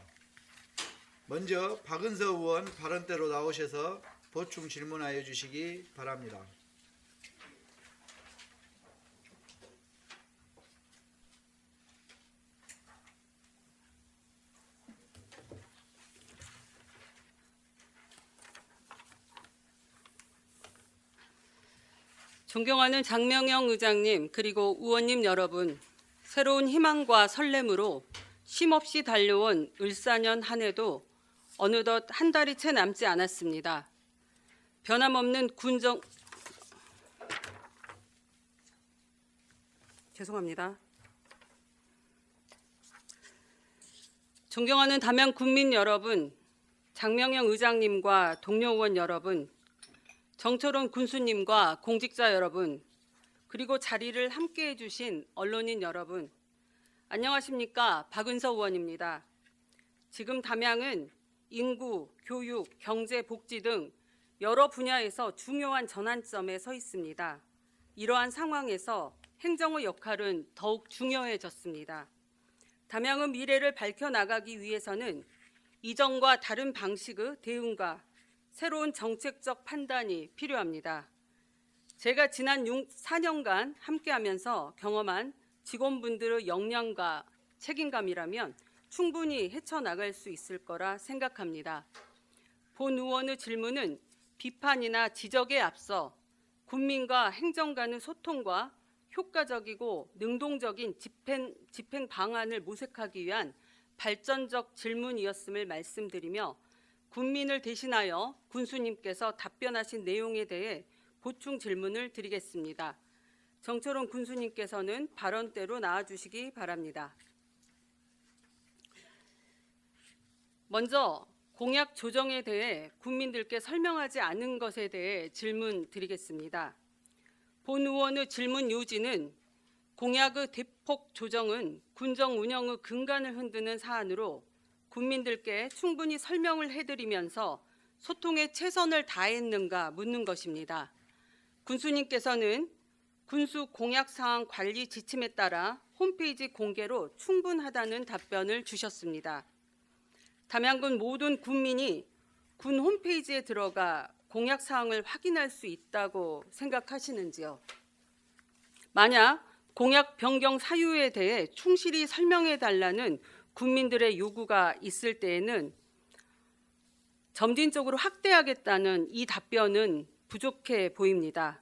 먼저 박은서 의원 발언대로 나오셔서 보충 질문하여 주시기 바랍니다. 존경하는 장명영 의장님 그리고 의원님 여러분, 새로운 희망과 설렘으로 쉼없이 달려온 을사년 한 해도 어느덧 한 달이 채 남지 않았습니다. 변함없는 존경하는 담양 국민 여러분, 장명영 의장님과 동료 의원 여러분, 정철원 군수님과 공직자 여러분, 그리고 자리를 함께해 주신 언론인 여러분, 안녕하십니까? 박은서 의원입니다. 지금 담양은 인구, 교육, 경제, 복지 등 여러 분야에서 중요한 전환점에 서 있습니다. 이러한 상황에서 행정의 역할은 더욱 중요해졌습니다. 담양의 미래를 밝혀나가기 위해서는 이전과 다른 방식의 대응과 새로운 정책적 판단이 필요합니다. 제가 지난 4년간 함께하면서 경험한 직원분들의 역량과 책임감이라면 충분히 헤쳐나갈 수 있을 거라 생각합니다. 본 의원의 질문은 비판이나 지적에 앞서 국민과 행정 간의 소통과 효과적이고 능동적인 집행 방안을 모색하기 위한 발전적 질문이었음을 말씀드리며 국민을 대신하여 군수님께서 답변하신 내용에 대해 보충 질문을 드리겠습니다. 정철원 군수님께서는 발언대로 나와주시기 바랍니다. 먼저 공약 조정에 대해 국민들께 설명하지 않은 것에 대해 질문 드리겠습니다. 본 의원의 질문 요지는 공약의 대폭 조정은 군정 운영의 근간을 흔드는 사안으로 국민들께 충분히 설명을 해드리면서 소통에 최선을 다했는가 묻는 것입니다. 군수님께서는 군수 공약사항 관리 지침에 따라 홈페이지 공개로 충분하다는 답변을 주셨습니다. 담양군 모든 군민이 군 홈페이지에 들어가 공약사항을 확인할 수 있다고 생각하시는지요? 만약 공약 변경 사유에 대해 충실히 설명해달라는 국민들의 요구가 있을 때에는 점진적으로 확대하겠다는 이 답변은 부족해 보입니다.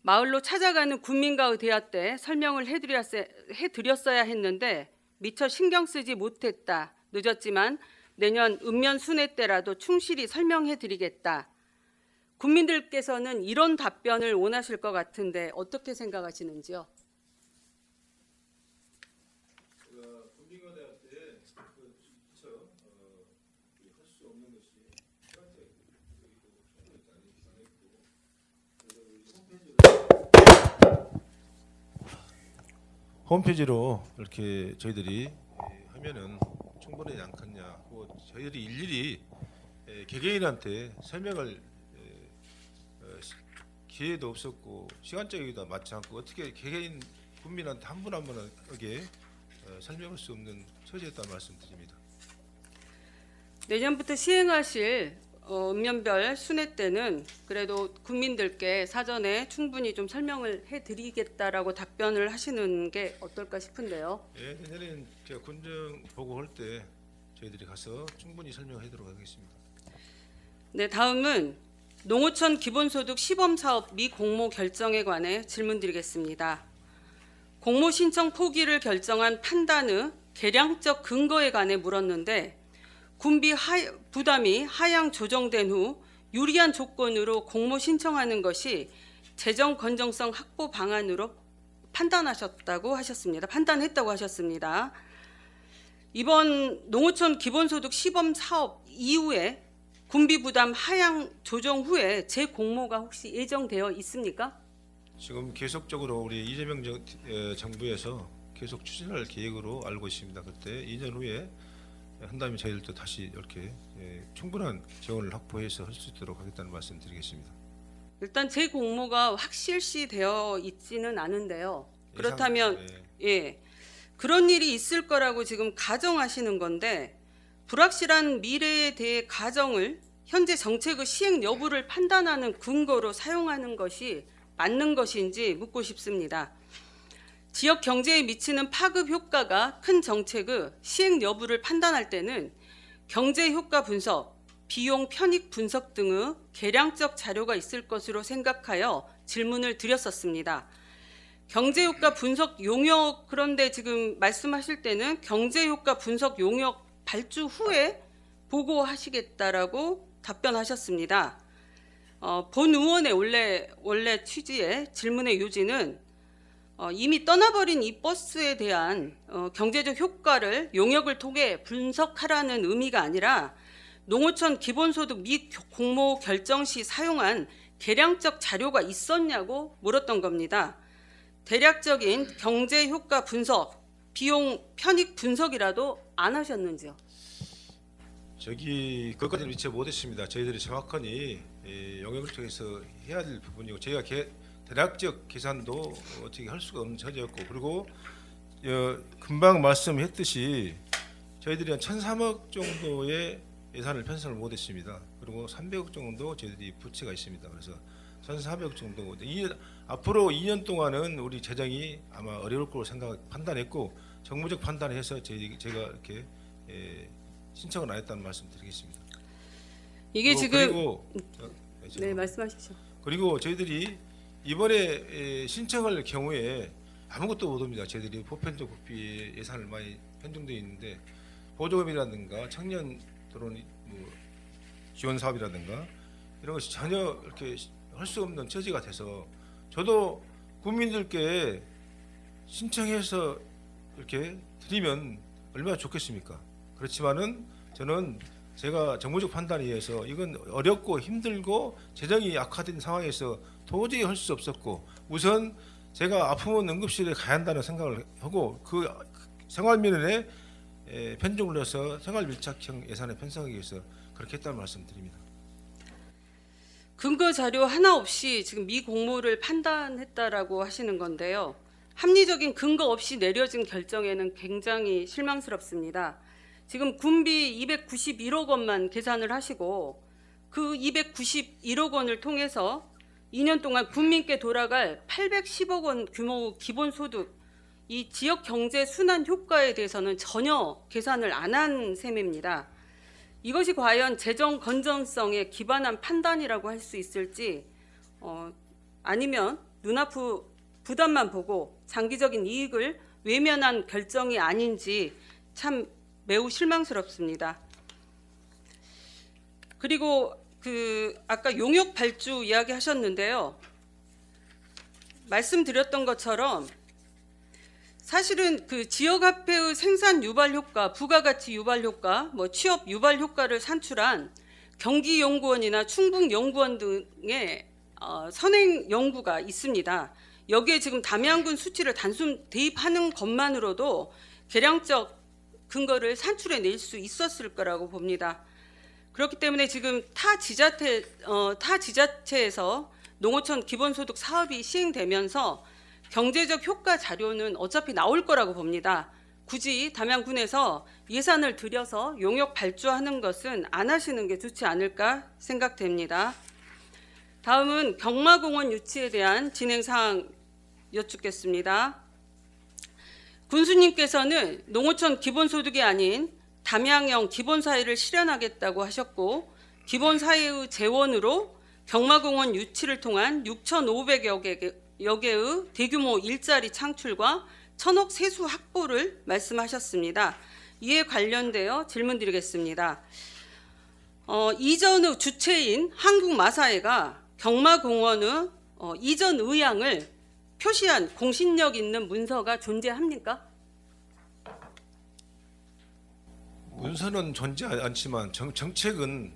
마을로 찾아가는 국민과의 대화 때 설명을 해드렸어야 했는데 미처 신경 쓰지 못했다. 늦었지만 내년 읍면 순회 때라도 충실히 설명해드리겠다. 국민들께서는 이런 답변을 원하실 것 같은데 어떻게 생각하시는지요? 홈페이지로 이렇게 저희들이 하면은 충분하지 않겠냐. 저희들이 일일이 개개인한테 설명을 기회도 없었고 시간적이기도 맞지 않고 어떻게 개개인 국민한테 한 분 한 분에게 설명할 수 없는 처지였다는 말씀드립니다. 내년부터 시행하실 읍면별 순회 때는 그래도 국민들께 사전에 충분히 좀 설명을 해드리겠다라고 답변을 하시는 게 어떨까 싶은데요. 예, 내년에는 제가 군정 보고할 때 저희들이 가서 충분히 설명하도록 하겠습니다. 네, 다음은 농어촌 기본소득 시범사업 미공모 결정에 관해 질문드리겠습니다. 공모 신청 포기를 결정한 판단의 계량적 근거에 관해 물었는데 군비 부담이 하향 조정된 후 유리한 조건으로 공모 신청하는 것이 재정 건정성 확보 방안으로 판단했다고 하셨습니다. 이번 농어촌 기본소득 시범 사업 이후에 군비 부담 하향 조정 후에 재공모가 혹시 예정되어 있습니까? 지금 계속적으로 우리 이재명 정부에서 계속 추진할 계획으로 알고 있습니다. 그때 2년 후에 한다면 저희들도 다시 이렇게 충분한 재원을 확보해서 할 수 있도록 하겠다는 말씀드리겠습니다. 일단 재공모가 확실시되어 있지는 않은데요. 그렇다면 예, 그런 일이 있을 거라고 지금 가정하시는 건데 불확실한 미래에 대해 가정을 현재 정책의 시행 여부를 판단하는 근거로 사용하는 것이 맞는 것인지 묻고 싶습니다. 지역 경제에 미치는 파급 효과가 큰 정책의 시행 여부를 판단할 때는 경제 효과 분석, 비용 편익 분석 등의 계량적 자료가 있을 것으로 생각하여 질문을 드렸었습니다. 경제 효과 분석 용역, 그런데 지금 말씀하실 때는 경제 효과 분석 용역 발주 후에 보고하시겠다라고 답변하셨습니다. 본 의원의 원래 취지의 질문의 요지는 이미 떠나버린 이 버스에 대한 경제적 효과를 용역을 통해 분석하라는 의미가 아니라 농어촌 기본소득 및 공모 결정 시 사용한 계량적 자료가 있었냐고 물었던 겁니다. 대략적인 경제 효과 분석, 비용 편익 분석이라도 안 하셨는지요? 그것까지는 미처 못했습니다. 저희들이 정확하니 용역을 통해서 해야 될 부분이고 저희가 대략적 계산도 어떻게 할 수가 없는 처지였고 그리고 금방 말씀했듯이 저희들이 한 1,300억 정도의 예산을 편성을 못했습니다. 그리고 300억 정도 저희들이 부채가 있습니다. 그래서 1,400억 정도. 앞으로 2년 동안은 우리 재정이 아마 어려울 거로 판단했고 정무적 판단을 해서 제가 이렇게 신청을 안 했다는 말씀드리겠습니다. 이게 지금 네, 말씀하십시오. 그리고 저희들이 이번에 신청할 경우에 아무것도 못 옵니다. 저희들이 보편적 국비 예산을 많이 편중되어 있는데 보조금이라든가 청년 토론 지원 사업이라든가 이런 것이 전혀 이렇게 할 수 없는 처지가 돼서 저도 국민들께 신청해서 이렇게 드리면 얼마나 좋겠습니까? 그렇지만은 저는 제가 정무적 판단에 의해서 이건 어렵고 힘들고 재정이 악화된 상황에서 도저히 할 수 없었고 우선 제가 아프면 응급실에 가야 한다는 생각을 하고 그 생활민원에 편중을 해서 생활밀착형 예산에 편성하기 위해서 그렇게 했다는 말씀드립니다. 근거 자료 하나 없이 지금 미 공모를 판단했다라고 하시는 건데요. 합리적인 근거 없이 내려진 결정에는 굉장히 실망스럽습니다. 지금 군비 291억 원만 계산을 하시고 그 291억 원을 통해서 2년 동안 국민께 돌아갈 810억 원 규모 기본소득, 이 지역 경제 순환 효과에 대해서는 전혀 계산을 안 한 셈입니다. 이것이 과연 재정 건전성에 기반한 판단이라고 할 수 있을지 아니면 눈앞의 부담만 보고 장기적인 이익을 외면한 결정이 아닌지 참 매우 실망스럽습니다. 그리고 아까 용역 발주 이야기하셨는데요. 말씀드렸던 것처럼 사실은 그 지역화폐의 생산 유발 효과, 부가가치 유발 효과, 취업 유발 효과를 산출한 경기연구원이나 충북연구원 등의 선행 연구가 있습니다. 여기에 지금 담양군 수치를 단순 대입하는 것만으로도 계량적 근거를 산출해낼 수 있었을 거라고 봅니다. 그렇기 때문에 지금 타 지자체에서 농어촌 기본소득 사업이 시행되면서 경제적 효과 자료는 어차피 나올 거라고 봅니다. 굳이 담양군에서 예산을 들여서 용역 발주하는 것은 안 하시는 게 좋지 않을까 생각됩니다. 다음은 경마공원 유치에 대한 진행 사항 여쭙겠습니다. 군수님께서는 농어촌 기본소득이 아닌 담양형 기본사회를 실현하겠다고 하셨고 기본사회의 재원으로 경마공원 유치를 통한 6,500여 개의 대규모 일자리 창출과 1,000억 세수 확보를 말씀하셨습니다. 이에 관련되어 질문드리겠습니다. 이전의 주체인 한국마사회가 경마공원의 이전 의향을 표시한 공신력 있는 문서가 존재합니까? 문서는 존재하지 않지만 정책은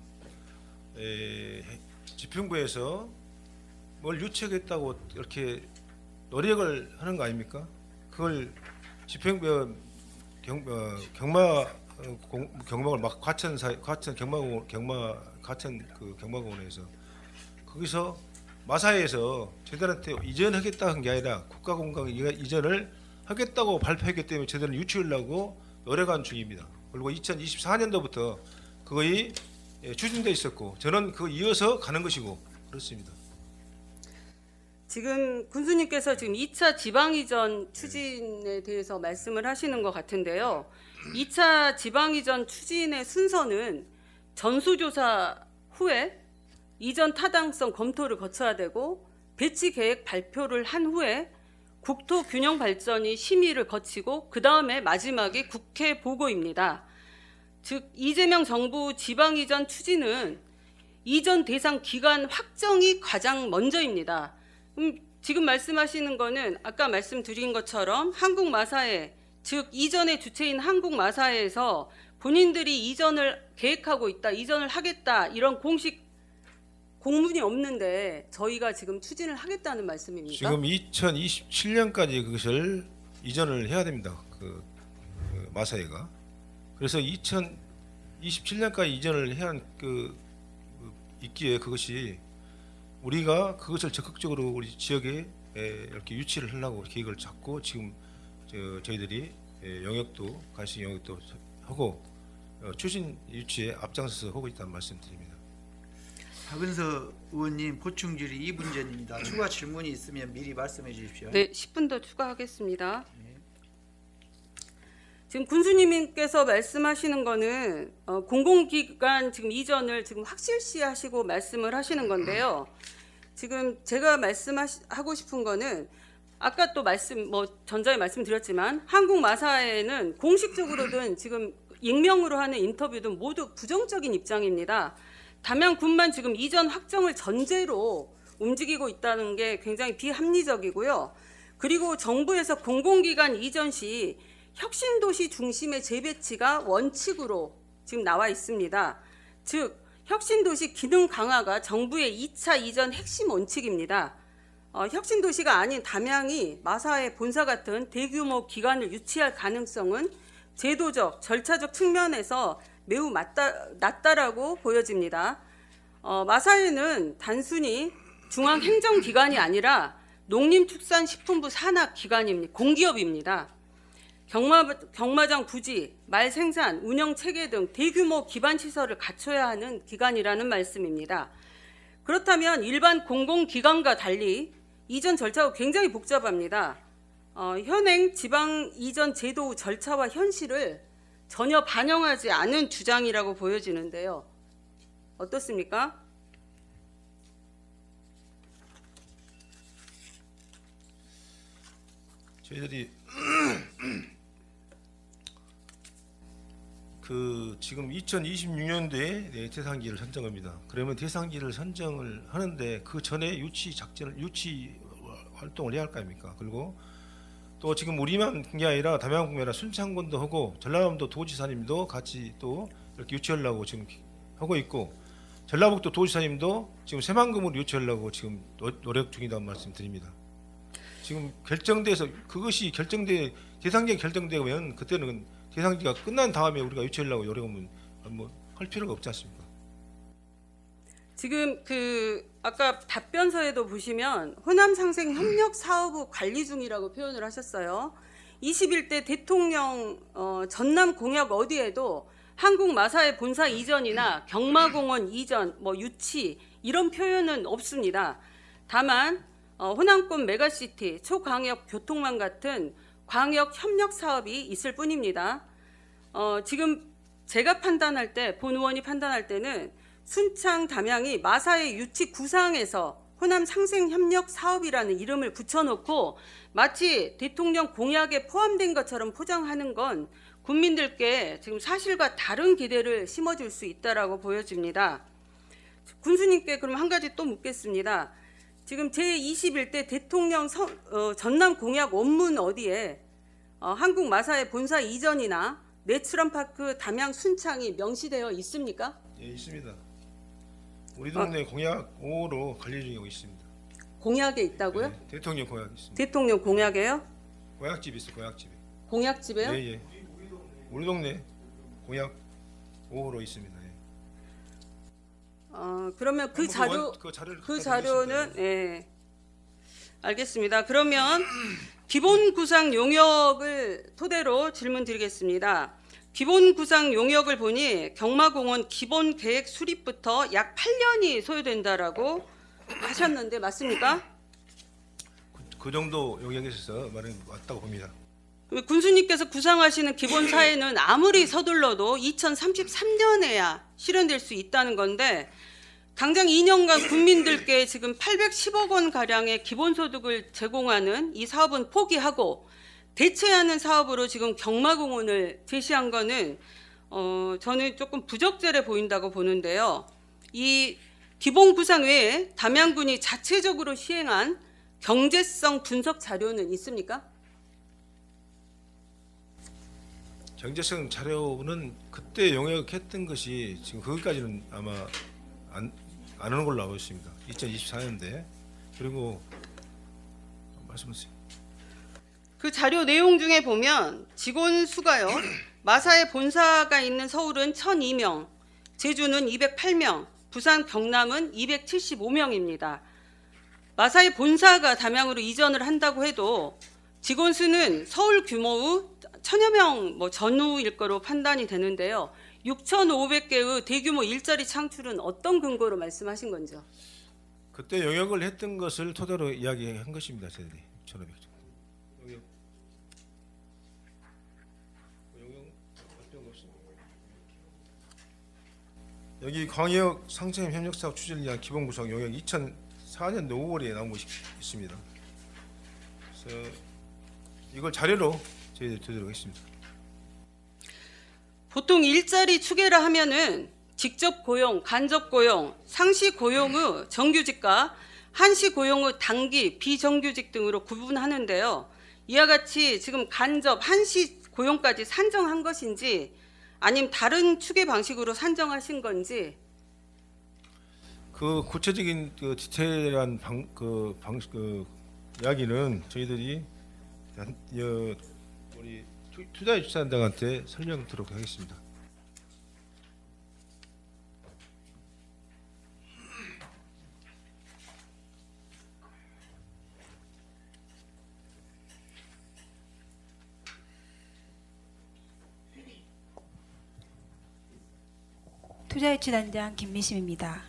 지평부에서 뭘 유치하겠다고 이렇게 노력을 하는 거 아닙니까? 그걸 지평부 경막을 막 과천 경마공원에서 거기서 마사에서 저희들한테 이전하겠다 한 게 아니라 국가공간 이전을 하겠다고 발표했기 때문에 저희들은 유치하려고 노력한 중입니다. 그리고 2024년도부터 거의 추진돼 있었고 저는 그 이어서 가는 것이고 그렇습니다. 지금 군수님께서 지금 2차 지방 이전 추진에 대해서 말씀을 하시는 것 같은데요. 2차 지방 이전 추진의 순서는 전수조사 후에 이전 타당성 검토를 거쳐야 되고 배치 계획 발표를 한 후에 국토균형발전위 심의를 거치고 그 다음에 마지막에 국회 보고입니다. 즉 이재명 정부 지방 이전 추진은 이전 대상 기간 확정이 가장 먼저입니다. 지금 말씀하시는 거는 아까 말씀드린 것처럼 한국마사회, 즉 이전의 주체인 한국마사회에서 본인들이 이전을 계획하고 있다, 이전을 하겠다 이런 공식 공문이 없는데 저희가 지금 추진을 하겠다는 말씀입니까? 지금 2027년까지 그것을 이전을 해야 됩니다. 그 마사회가. 그래서 2027년까지 이전을 해야 있기에 그것이 우리가 그것을 적극적으로 우리 지역에 이렇게 유치를 하려고 계획을 잡고 지금 저희들이 영역도 관심 영역도 하고 추진 유치에 앞장서서 하고 있다는 말씀드립니다. 박은서 의원님 보충질의 2분 전입니다. 추가 질문이 있으면 미리 말씀해 주십시오. 네, 10분 더 추가하겠습니다. 지금 군수님께서 말씀하시는 거는 공공기관 지금 이전을 지금 확실시하시고 말씀을 하시는 건데요. 지금 제가 말씀하고 싶은 거는 아까 또 전자에 말씀드렸지만 한국마사회는 공식적으로든 지금 익명으로 하는 인터뷰든 모두 부정적인 입장입니다. 담양군만 지금 이전 확정을 전제로 움직이고 있다는 게 굉장히 비합리적이고요. 그리고 정부에서 공공기관 이전 시 혁신도시 중심의 재배치가 원칙으로 지금 나와 있습니다. 즉 혁신도시 기능 강화가 정부의 2차 이전 핵심 원칙입니다. 혁신도시가 아닌 담양이 마사회 본사 같은 대규모 기관을 유치할 가능성은 제도적, 절차적 측면에서 매우 낮다라고 보여집니다. 마사회는 단순히 중앙행정기관이 아니라 농림축산식품부 산하기관입니다. 공기업입니다. 경마장 부지, 말 생산, 운영 체계 등 대규모 기반 시설을 갖춰야 하는 기관이라는 말씀입니다. 그렇다면 일반 공공기관과 달리 이전 절차가 굉장히 복잡합니다. 현행 지방 이전 제도 절차와 현실을 전혀 반영하지 않은 주장이라고 보여지는데요. 어떻습니까? 저희들이 지금 2026년도에 대상지를 선정합니다. 그러면 대상지를 선정을 하는데 그 전에 유치 활동을 해야 할 거 아닙니까? 그리고 또 지금 우리만 게 아니라 담양군이나 순창군도 하고 전라남도 도지사님도 같이 또 이렇게 유치하려고 지금 하고 있고 전라북도 도지사님도 지금 새만금으로 유치하려고 지금 노력 중이라는 말씀드립니다. 지금 결정돼서 그것이 대상지가 결정되면 그때는 대상지가 끝난 다음에 우리가 유치하려고 노력하면 할 필요가 없지 않습니까? 지금 아까 답변서에도 보시면 호남상생협력사업부 관리 중이라고 표현을 하셨어요. 21대 대통령 전남 공약 어디에도 한국마사회 본사 이전이나 경마공원 이전, 유치 이런 표현은 없습니다. 다만 호남권 메가시티, 초광역 교통망 같은 광역 협력 사업이 있을 뿐입니다. 지금 제가 판단할 때, 본 의원이 판단할 때는 순창 담양이 마사회 유치 구상에서 호남 상생 협력 사업이라는 이름을 붙여놓고 마치 대통령 공약에 포함된 것처럼 포장하는 건 국민들께 지금 사실과 다른 기대를 심어줄 수 있다라고 보여집니다. 군수님께 그럼 한 가지 또 묻겠습니다. 지금 제21대 대통령 전남 공약 원문 어디에 한국 마사회 본사 이전이나 내추럴파크 담양 순창이 명시되어 있습니까? 예, 있습니다. 우리 동네 공약 5호로 관리 중에 있습니다. 공약에 있다고요? 예, 대통령 공약 있습니다. 대통령 공약에요? 공약집 있어, 공약집에. 공약집에요? 예, 예. 우리 동네 공약 5호로 있습니다. 예. 그러면 그 자료 그 자료를 그 갖다 자료는 드리겠습니다. 예. 알겠습니다. 그러면 기본 구상 용역을 토대로 질문 드리겠습니다. 기본 구상 용역을 보니 경마공원 기본 계획 수립부터 약 8년이 소요된다라고 하셨는데 맞습니까? 그 정도 영역에서 말은 왔다고 봅니다. 군수님께서 구상하시는 기본 사회는 아무리 서둘러도 2033년에야 실현될 수 있다는 건데 당장 2년간 국민들께 지금 810억 원 가량의 기본소득을 제공하는 이 사업은 포기하고 대체하는 사업으로 지금 경마공원을 제시한 거는 저는 조금 부적절해 보인다고 보는데요. 이 기본 구상 외에 담양군이 자체적으로 시행한 경제성 분석 자료는 있습니까? 경제성 자료는 그때 용역했던 것이 지금 거기까지는 아마 안 하는 걸로 알고 있습니다. 2024년대. 그리고 말씀하세요. 그 자료 내용 중에 보면 직원 수가요. 마사의 본사가 있는 서울은 1,002명, 제주는 208명, 부산, 경남은 275명입니다. 마사의 본사가 담양으로 이전을 한다고 해도 직원 수는 서울 규모의 1,000여 명 전후일 거로 판단이 되는데요. 6,500개의 대규모 일자리 창출은 어떤 근거로 말씀하신 건지요? 그때 용역을 했던 것을 토대로 이야기한 것입니다. 저희들이 1,500 정도. 여기 광역 상생협 협력사업 추진을 위한 기본구상 용역 2004년도 5월에 나온 것이 있습니다. 그래서 이걸 자료로 저희들이 드리도록 하겠습니다. 보통 일자리 추계라 하면은 직접 고용, 간접 고용, 상시 고용의 정규직과 한시 고용의 단기, 비정규직 등으로 구분하는데요. 이와 같이 지금 간접, 한시 고용까지 산정한 것인지 아니면 다른 추계 방식으로 산정하신 건지 그 구체적인 그 디테일한 이야기는 저희들이 우리 투자유치단장한테 설명드리도록 하겠습니다. 투자유치단장 김미심입니다.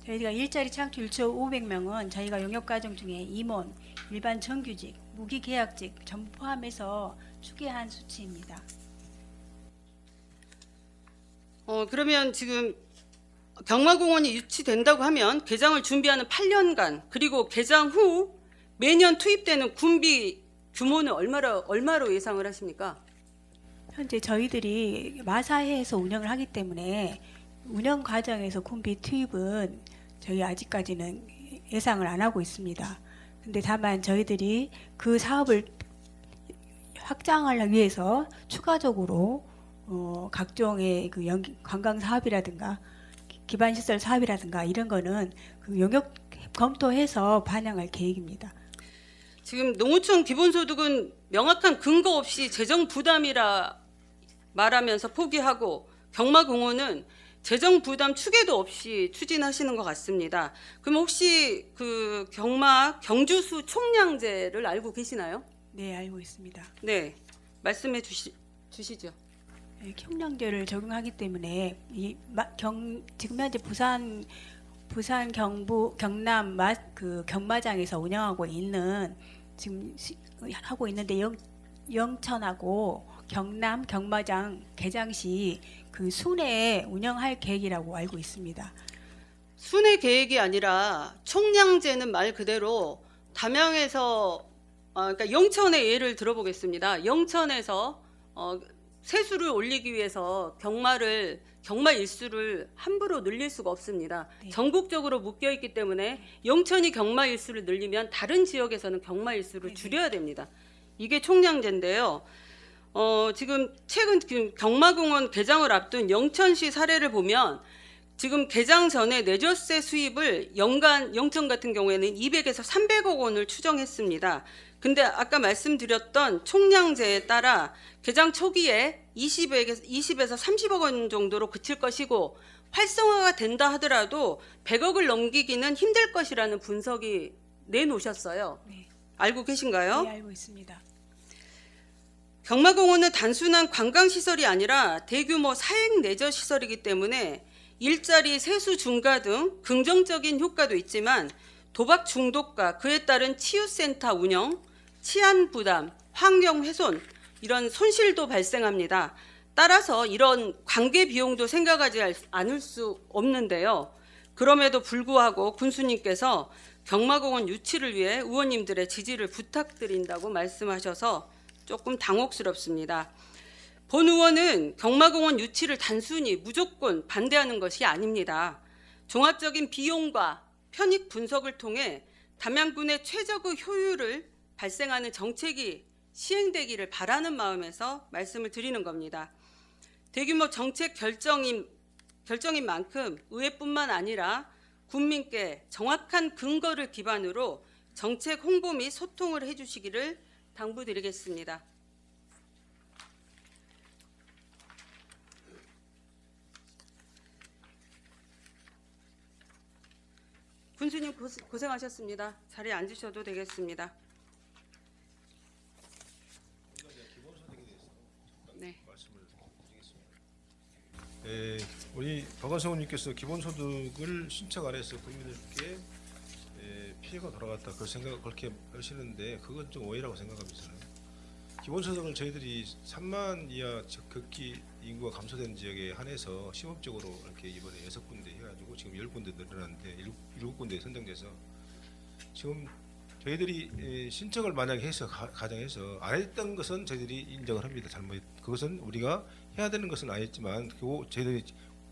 저희가 일자리 창출 1,500명은 저희가 용역과정 중에 임원, 일반 정규직, 무기계약직 전부 포함해서 추계한 수치입니다. 그러면 지금 경마공원이 유치된다고 하면 개장을 준비하는 8년간 그리고 개장 후 매년 투입되는 군비 규모는 얼마로 예상을 하십니까? 현재 저희들이 마사회에서 운영을 하기 때문에 운영 과정에서 군비 투입은 저희 아직까지는 예상을 안 하고 있습니다. 근데 다만 저희들이 그 사업을 확장을 위해서 추가적으로 각종의 그 관광 사업이라든가 기반 시설 사업이라든가 이런 거는 그 용역 검토해서 반영할 계획입니다. 지금 농어촌 기본소득은 명확한 근거 없이 재정 부담이라 말하면서 포기하고 경마공원은 재정 부담 추계도 없이 추진하시는 것 같습니다. 그럼 혹시 그 경주수 총량제를 알고 계시나요? 네, 알고 있습니다. 네, 말씀해 주시죠. 네, 총량제를 적용하기 때문에 지금 현재 부산 경북 경남 그 경마장에서 운영하고 있는 지금 하고 있는데 영천하고 경남 경마장 개장 시 그 순회 운영할 계획이라고 알고 있습니다. 순회 계획이 아니라 총량제는 말 그대로 담양에서 그러니까 영천의 예를 들어보겠습니다. 영천에서 세수를 올리기 위해서 경마 일수를 함부로 늘릴 수가 없습니다. 네. 전국적으로 묶여 있기 때문에 영천이 경마 일수를 늘리면 다른 지역에서는 경마 일수를 네. 줄여야 됩니다. 이게 총량제인데요. 지금 최근 경마공원 개장을 앞둔 영천시 사례를 보면 지금 개장 전에 내조세 수입을 연간 영천 같은 경우에는 200에서 300억 원을 추정했습니다. 근데 아까 말씀드렸던 총량제에 따라 개장 초기에 20에서 30억 원 정도로 그칠 것이고 활성화가 된다 하더라도 100억을 넘기기는 힘들 것이라는 분석이 내놓으셨어요. 네. 알고 계신가요? 네, 알고 있습니다. 경마공원은 단순한 관광시설이 아니라 대규모 사행 레저 시설이기 때문에 일자리 세수 증가 등 긍정적인 효과도 있지만 도박 중독과 그에 따른 치유센터 운영, 치안 부담, 환경 훼손 이런 손실도 발생합니다. 따라서 이런 관계 비용도 생각하지 않을 수 없는데요. 그럼에도 불구하고 군수님께서 경마공원 유치를 위해 의원님들의 지지를 부탁드린다고 말씀하셔서 조금 당혹스럽습니다. 본 의원은 경마공원 유치를 단순히 무조건 반대하는 것이 아닙니다. 종합적인 비용과 편익 분석을 통해 담양군의 최적의 효율을 발생하는 정책이 시행되기를 바라는 마음에서 말씀을 드리는 겁니다. 대규모 정책 결정인 만큼 의회뿐만 아니라 국민께 정확한 근거를 기반으로 정책 홍보 및 소통을 해주시기를 당부드리겠습니다. 군수님 고생하셨습니다. 자리에 앉으셔도 되겠습니다. 네. 우리 박원성 의원님께서 기본소득을 신청 안 해서 국민들께 피해가 돌아갔다 그렇게 하시는데 그건 좀 오해라고 생각합니다. 기본소득을 저희들이 3만 이하 극히 인구가 감소된 지역에 한해서 시범적으로 이렇게 이번에 6군데 해가지고 지금 10군데 늘어났는데 7군데에 선정돼서 지금 저희들이 신청을 만약에 해서 가정해서 안 했던 것은 저희들이 인정을 합니다. 잘못 그것은 우리가 해야 되는 것은 아니지만 저희들이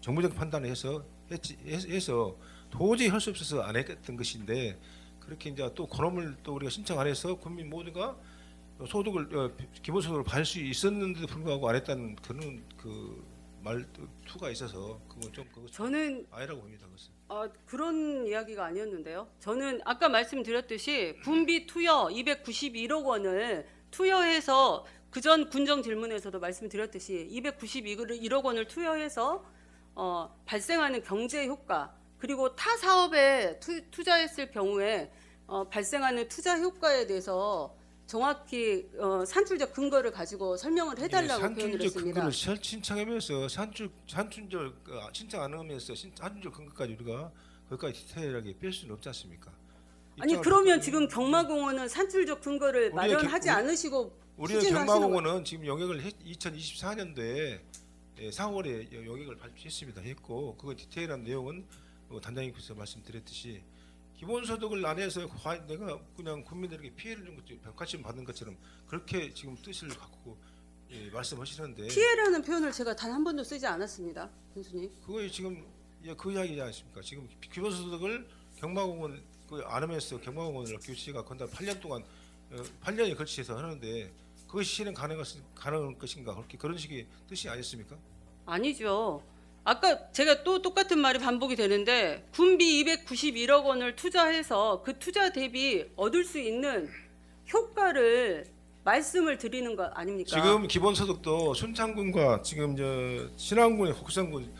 정부적 판단을 해서 도저히 할 수 없어서 안 했던 것인데 그렇게 이제 또 그놈을 또 우리가 신청 안 해서 국민 모두가 소득을 기본소득을 받을 수 있었는데도 불구하고 안 했다는 그런 그 말투가 있어서 그건 좀 저는 아니라고 봅니다. 그것은. 그런 이야기가 아니었는데요. 저는 아까 말씀드렸듯이 군비 투여 291억 원을 투여해서 그전 군정 질문에서도 말씀드렸듯이 291억 원을 투여해서 발생하는 경제 효과 그리고 타 사업에 투자했을 경우에 발생하는 투자 효과에 대해서 정확히 산출적 근거를 가지고 설명을 해달라고 표현을 산출적 했습니다. 근거를 신청하면서 산출적 신청 안 하면서 산출적 근거까지 우리가 거기까지 디테일하게 뺄 수는 없지 않습니까? 아니 그러면 지금 경마공원은 산출적 근거를 우리의 마련하지 않으시고 우리의 추진하시는 경마공원은 지금 영역을 2024년도에 4월에 영역을 발표했습니다. 했고 그거 디테일한 내용은 단장님께서 말씀드렸듯이 기본소득을 안 해서 내가 그냥 국민들에게 피해를 준 것처럼 병가침 받는 것처럼 그렇게 지금 뜻을 갖고 말씀하시는데 피해라는 표현을 제가 단 한 번도 쓰지 않았습니다, 교수님. 그거 지금 그 이야기지 않습니까? 지금 기본소득을 경마공원 안 하면서 경마공원을 교체가 건달 8년 동안 8년에 걸치해서 하는데 그것이 실행 가능한 것인가 그런 식의 뜻이 아니었습니까? 아니죠. 아까 제가 또 똑같은 말이 반복이 되는데 군비 291억 원을 투자해서 그 투자 대비 얻을 수 있는 효과를 말씀을 드리는 거 아닙니까? 지금 기본소득도 순창군과 지금 신안군의 곡성군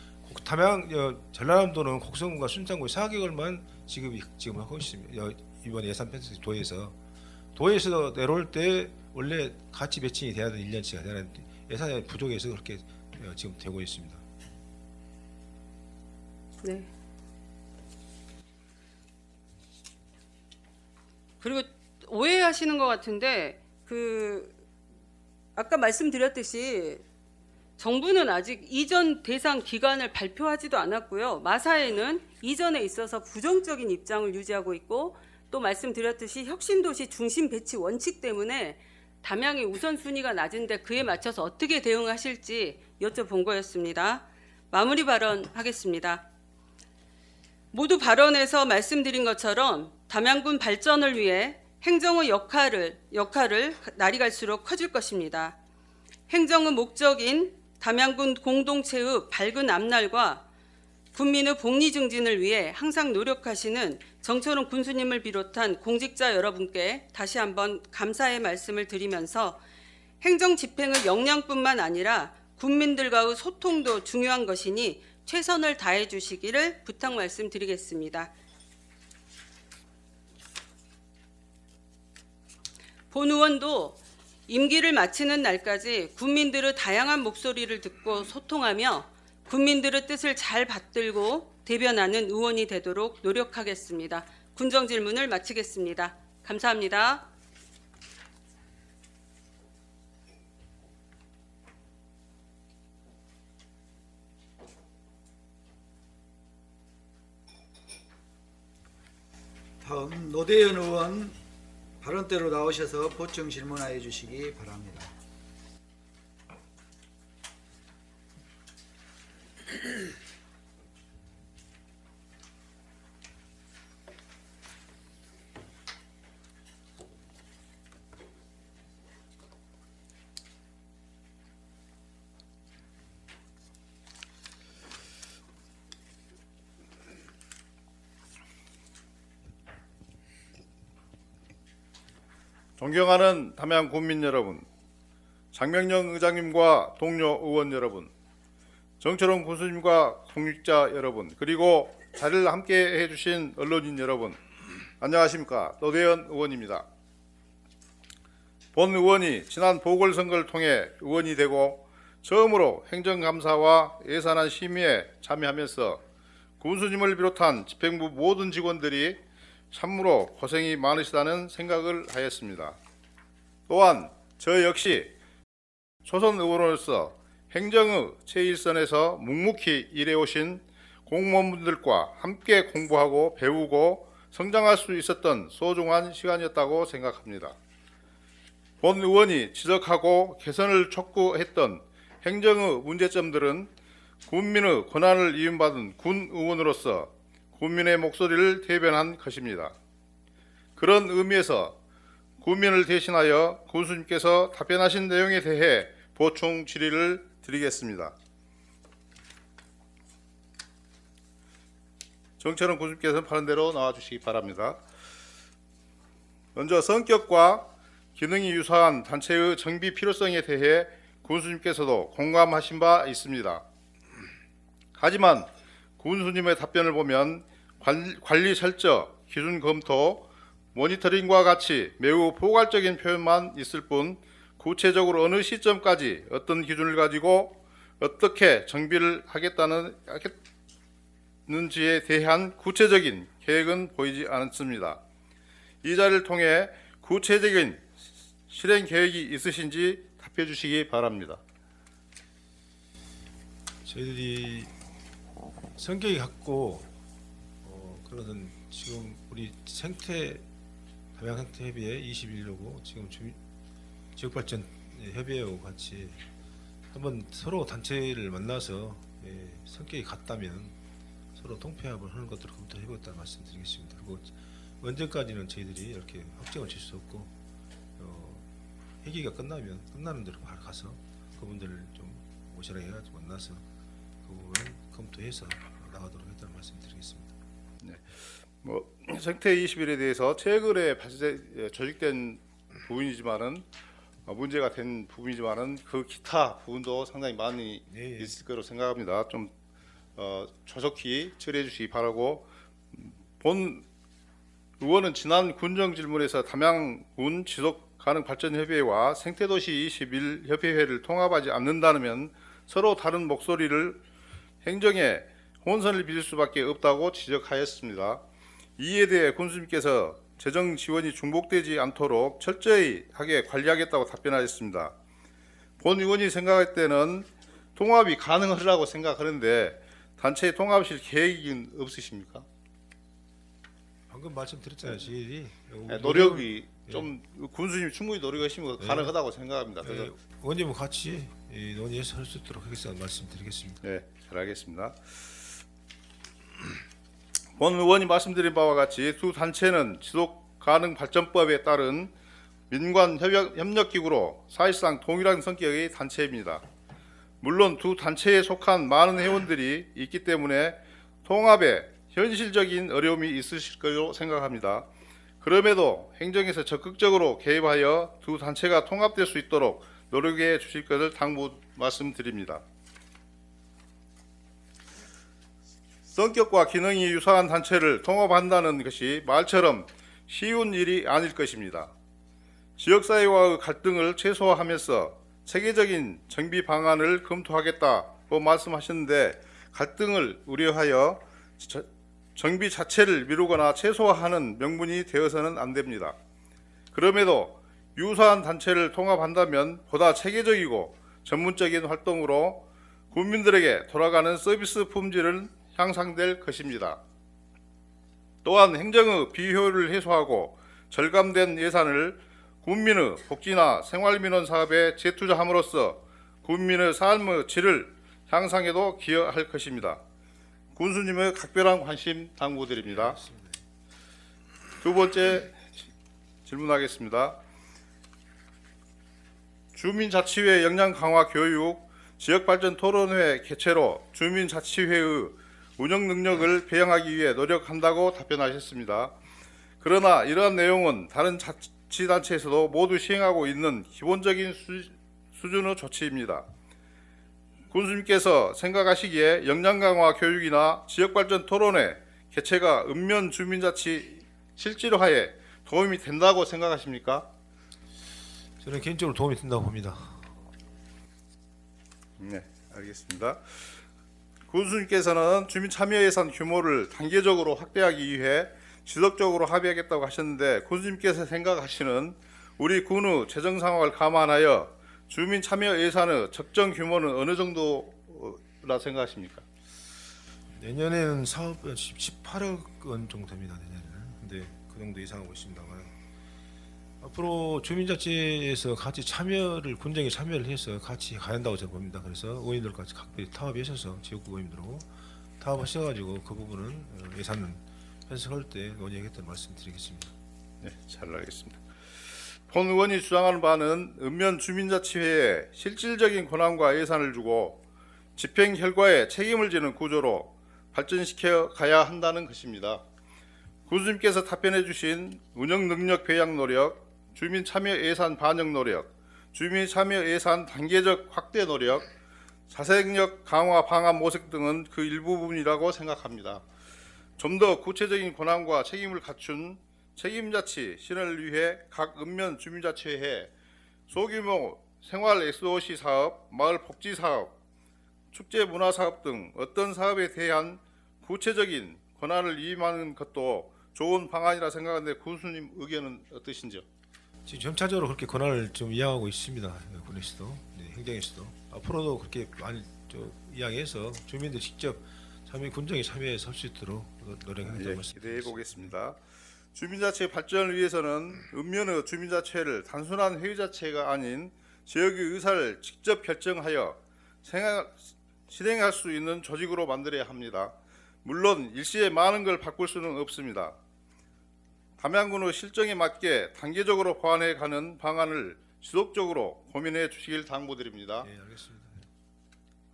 담양 전라남도는 곡성군과 순창군 4개월만 지금 하고 있습니다. 이번 예산 편성 도에서 내려올 때 원래 같이 매칭이 돼야 되는 1년치가 되는데 예산이 부족해서 그렇게 지금 되고 있습니다. 네. 그리고 오해하시는 것 같은데 아까 말씀드렸듯이 정부는 아직 이전 대상 기간을 발표하지도 않았고요. 마사에는 이전에 있어서 부정적인 입장을 유지하고 있고 또 말씀드렸듯이 혁신도시 중심 배치 원칙 때문에 담양의 우선순위가 낮은데 그에 맞춰서 어떻게 대응하실지 여쭤본 거였습니다. 마무리 발언하겠습니다. 모두 발언에서 말씀드린 것처럼 담양군 발전을 위해 행정의 역할을 날이 갈수록 커질 것입니다. 행정의 목적인 담양군 공동체의 밝은 앞날과 군민의 복리 증진을 위해 항상 노력하시는 정철원 군수님을 비롯한 공직자 여러분께 다시 한번 감사의 말씀을 드리면서 행정 집행의 역량뿐만 아니라 군민들과의 소통도 중요한 것이니 최선을 다해 주시기를 부탁 말씀드리겠습니다. 본 의원도 임기를 마치는 날까지 국민들의 다양한 목소리를 듣고 소통하며 국민들의 뜻을 잘 받들고 대변하는 의원이 되도록 노력하겠습니다. 군정 질문을 마치겠습니다. 감사합니다. 다음 노대현 의원 발언대로 나오셔서 보충 질문하여 주시기 바랍니다. 존경하는 담양 국민 여러분, 장명영 의장님과 동료 의원 여러분, 정철원 군수님과 공직자 여러분, 그리고 자리를 함께 해주신 언론인 여러분, 안녕하십니까? 노대현 의원입니다. 본 의원이 지난 보궐선거를 통해 의원이 되고 처음으로 행정감사와 예산안 심의에 참여하면서 군수님을 비롯한 집행부 모든 직원들이 참으로 고생이 많으시다는 생각을 하였습니다. 또한 저 역시 초선 의원으로서 행정의 최일선에서 묵묵히 일해오신 공무원분들과 함께 공부하고 배우고 성장할 수 있었던 소중한 시간이었다고 생각합니다. 본 의원이 지적하고 개선을 촉구했던 행정의 문제점들은 군민의 권한을 이임받은 군 의원으로서 국민의 목소리를 대변한 것입니다. 그런 의미에서 국민을 대신하여 군수님께서 답변하신 내용에 대해 보충 질의를 드리겠습니다. 정철원 군수님께서는 바른 대로 나와주시기 바랍니다. 먼저 성격과 기능이 유사한 단체의 정비 필요성에 대해 군수님께서도 공감하신 바 있습니다. 하지만 군수님의 답변을 보면 관리 설정, 기준 검토, 모니터링과 같이 매우 포괄적인 표현만 있을 뿐 구체적으로 어느 시점까지 어떤 기준을 가지고 어떻게 정비를 하겠는지에 대한 구체적인 계획은 보이지 않습니다. 이 자리를 통해 구체적인 실행 계획이 있으신지 답해 주시기 바랍니다. 저희들이 성격이 같고 그러던 지금 우리 담양 생태협의회 21호고 지금 지역발전 협의회하고 같이 한번 서로 단체를 만나서 성격이 같다면 서로 통폐합을 하는 것들을 검토해보겠다는 말씀드리겠습니다. 그리고 언제까지는 저희들이 이렇게 확정을 칠 수 없고 회기가 끝나는 대로 바로 가서 그분들을 좀 오시라 해가지고 만나서 그 부분 검토해서 나가도록 했다는 말씀드리겠습니다. 생태 21에 대해서 최근에 조직된 부분이지만은 문제가 된 부분이지만은 그 기타 부분도 상당히 많이 있을 거로 생각합니다. 좀 조속히 처리해 주시기 바라고, 본 의원은 지난 군정 질문에서 담양군 지속가능발전협의회와 생태도시 21 협의회를 통합하지 않는다면 서로 다른 목소리를 행정에 혼선을 빚을 수밖에 없다고 지적하였습니다. 이에 대해 군수님께서 재정 지원이 중복되지 않도록 철저히 하게 관리하겠다고 답변하셨습니다. 본 의원이 생각할 때는 통합이 가능하라고 생각하는데 단체 통합실 계획은 없으십니까? 방금 말씀드렸잖아요. 저희들이 노력이 좀 군수님이 충분히 노력하시면 가능하다고 생각합니다. 의원님은 같이 논의해서 할 수 있도록 하겠다는 말씀드리겠습니다. 네, 잘 알겠습니다. 본 의원이 말씀드린 바와 같이 두 단체는 지속가능발전법에 따른 민관 협력기구로 사실상 동일한 성격의 단체입니다. 물론 두 단체에 속한 많은 회원들이 있기 때문에 통합에 현실적인 어려움이 있으실 거로 생각합니다. 그럼에도 행정에서 적극적으로 개입하여 두 단체가 통합될 수 있도록 노력해 주실 것을 당부 말씀드립니다. 성격과 기능이 유사한 단체를 통합한다는 것이 말처럼 쉬운 일이 아닐 것입니다. 지역사회와의 갈등을 최소화하면서 체계적인 정비 방안을 검토하겠다고 말씀하셨는데 갈등을 우려하여 정비 자체를 미루거나 최소화하는 명분이 되어서는 안 됩니다. 그럼에도 유사한 단체를 통합한다면 보다 체계적이고 전문적인 활동으로 국민들에게 돌아가는 서비스 품질은 향상될 것입니다. 또한 행정의 비효율을 해소하고 절감된 예산을 국민의 복지나 생활민원 사업에 재투자함으로써 국민의 삶의 질을 향상에도 기여할 것입니다. 군수님의 각별한 관심 당부드립니다. 두 번째 질문하겠습니다. 주민자치회 역량 강화 교육, 지역발전 토론회 개최로 주민자치회의 운영 능력을 배양하기 위해 노력한다고 답변하셨습니다. 그러나 이러한 내용은 다른 자치단체에서도 모두 시행하고 있는 기본적인 수준의 조치입니다. 군수님께서 생각하시기에 역량 강화 교육이나 지역발전 토론회 개최가 읍면 주민자치 실질화에 도움이 된다고 생각하십니까? 저는 개인적으로 도움이 된다고 봅니다. 네, 알겠습니다. 군수님께서는 주민 참여 예산 규모를 단계적으로 확대하기 위해 지속적으로 합의하겠다고 하셨는데 군수님께서 생각하시는 우리 군의 재정 상황을 감안하여 주민 참여 예산의 적정 규모는 어느 정도라 생각하십니까? 내년에는 사업 18억 원 정도 됩니다. 내년에는. 근데 그 정도 예상하고 있습니다만 앞으로 주민자치에서 같이 참여를 군정에 참여를 해서 같이 가야 한다고 저는 봅니다. 그래서 의원들까지 각별히 타협하셔서 지역구 의원들하고 타협하셔가지고 그 부분은 예산은 편성할 때 논의하겠다는 말씀드리겠습니다. 네, 잘 알겠습니다. 본 의원이 주장하는 바는 읍면 주민자치회에 실질적인 권한과 예산을 주고 집행 결과에 책임을 지는 구조로 발전시켜 가야 한다는 것입니다. 군수님께서 답변해 주신 운영 능력 배양 노력, 주민 참여 예산 반영 노력, 주민 참여 예산 단계적 확대 노력, 자생력 강화 방안 모색 등은 그 일부분이라고 생각합니다. 좀 더 구체적인 권한과 책임을 갖춘 책임자치 실현을 위해 각 읍면 주민자치회에 소규모 생활 SOC 사업, 마을 복지 사업, 축제 문화 사업 등 어떤 사업에 대한 구체적인 권한을 위임하는 것도 좋은 방안이라 생각하는데 군수님 의견은 어떠신지요? 지금 점차적으로 그렇게 권한을 좀 이양하고 있습니다. 군에서도, 행정에서도 앞으로도 그렇게 많이 이양해서 주민들 직접 군정에 참여해서 할 수 있도록 노력하겠다는 말씀. 기대해 보겠습니다. 주민자치 발전을 위해서는 읍면의 주민자치회를 단순한 회의자체가 아닌 지역의 의사를 직접 결정하여 실행할 수 있는 조직으로 만들어야 합니다. 물론 일시에 많은 걸 바꿀 수는 없습니다. 담양군의 실정에 맞게 단계적으로 보완해 가는 방안을 지속적으로 고민해 주시길 당부드립니다. 네, 알겠습니다.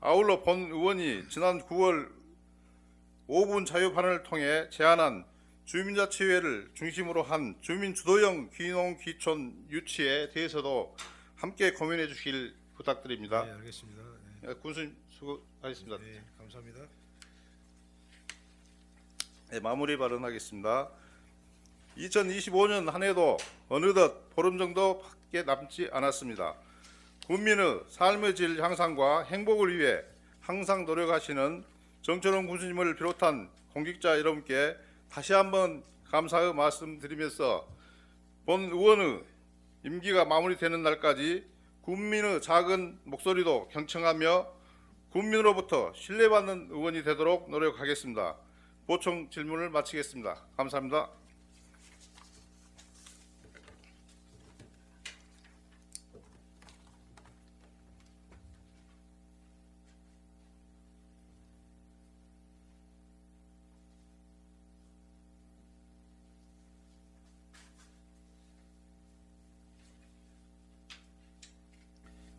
아울러 본 의원이 지난 9월 5분 자유반을 통해 제안한 주민자치회를 중심으로 한 주민주도형 귀농귀촌 유치에 대해서도 함께 고민해 주시길 부탁드립니다. 네, 알겠습니다. 군수님 수고하셨습니다. 네, 감사합니다. 네, 마무리 발언하겠습니다. 2025년 한 해도 어느덧 보름 정도밖에 남지 않았습니다. 국민의 삶의 질 향상과 행복을 위해 항상 노력하시는 정철원 군수님을 비롯한 공직자 여러분께 다시 한번 감사의 말씀드리면서 본 의원의 임기가 마무리되는 날까지 국민의 작은 목소리도 경청하며 국민으로부터 신뢰받는 의원이 되도록 노력하겠습니다. 보충 질문을 마치겠습니다. 감사합니다.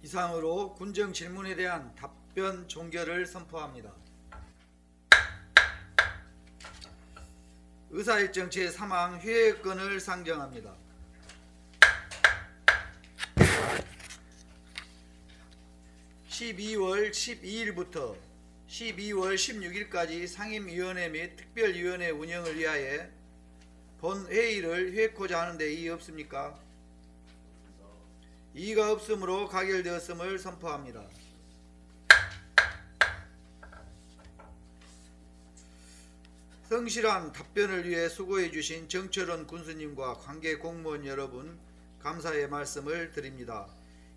이상으로 군정 질문에 대한 답변 종결을 선포합니다. 의사일정 제3항 회의권을 상정합니다. 12월 12일부터 12월 16일까지 상임위원회 및 특별위원회 운영을 위하여 본 회의를 회고자 하는데 이의 없습니까? 이의가 없으므로 가결되었음을 선포합니다. 성실한 답변을 위해 수고해 주신 정철원 군수님과 관계 공무원 여러분 감사의 말씀을 드립니다.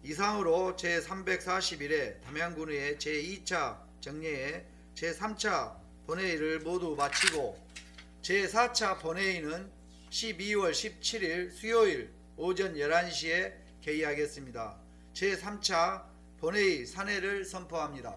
이상으로 제341회 담양군의 제2차 정례회 제3차 본회의를 모두 마치고 제4차 본회의는 12월 17일 수요일 오전 11시에 개의하겠습니다. 제3차 본회의 산회를 선포합니다.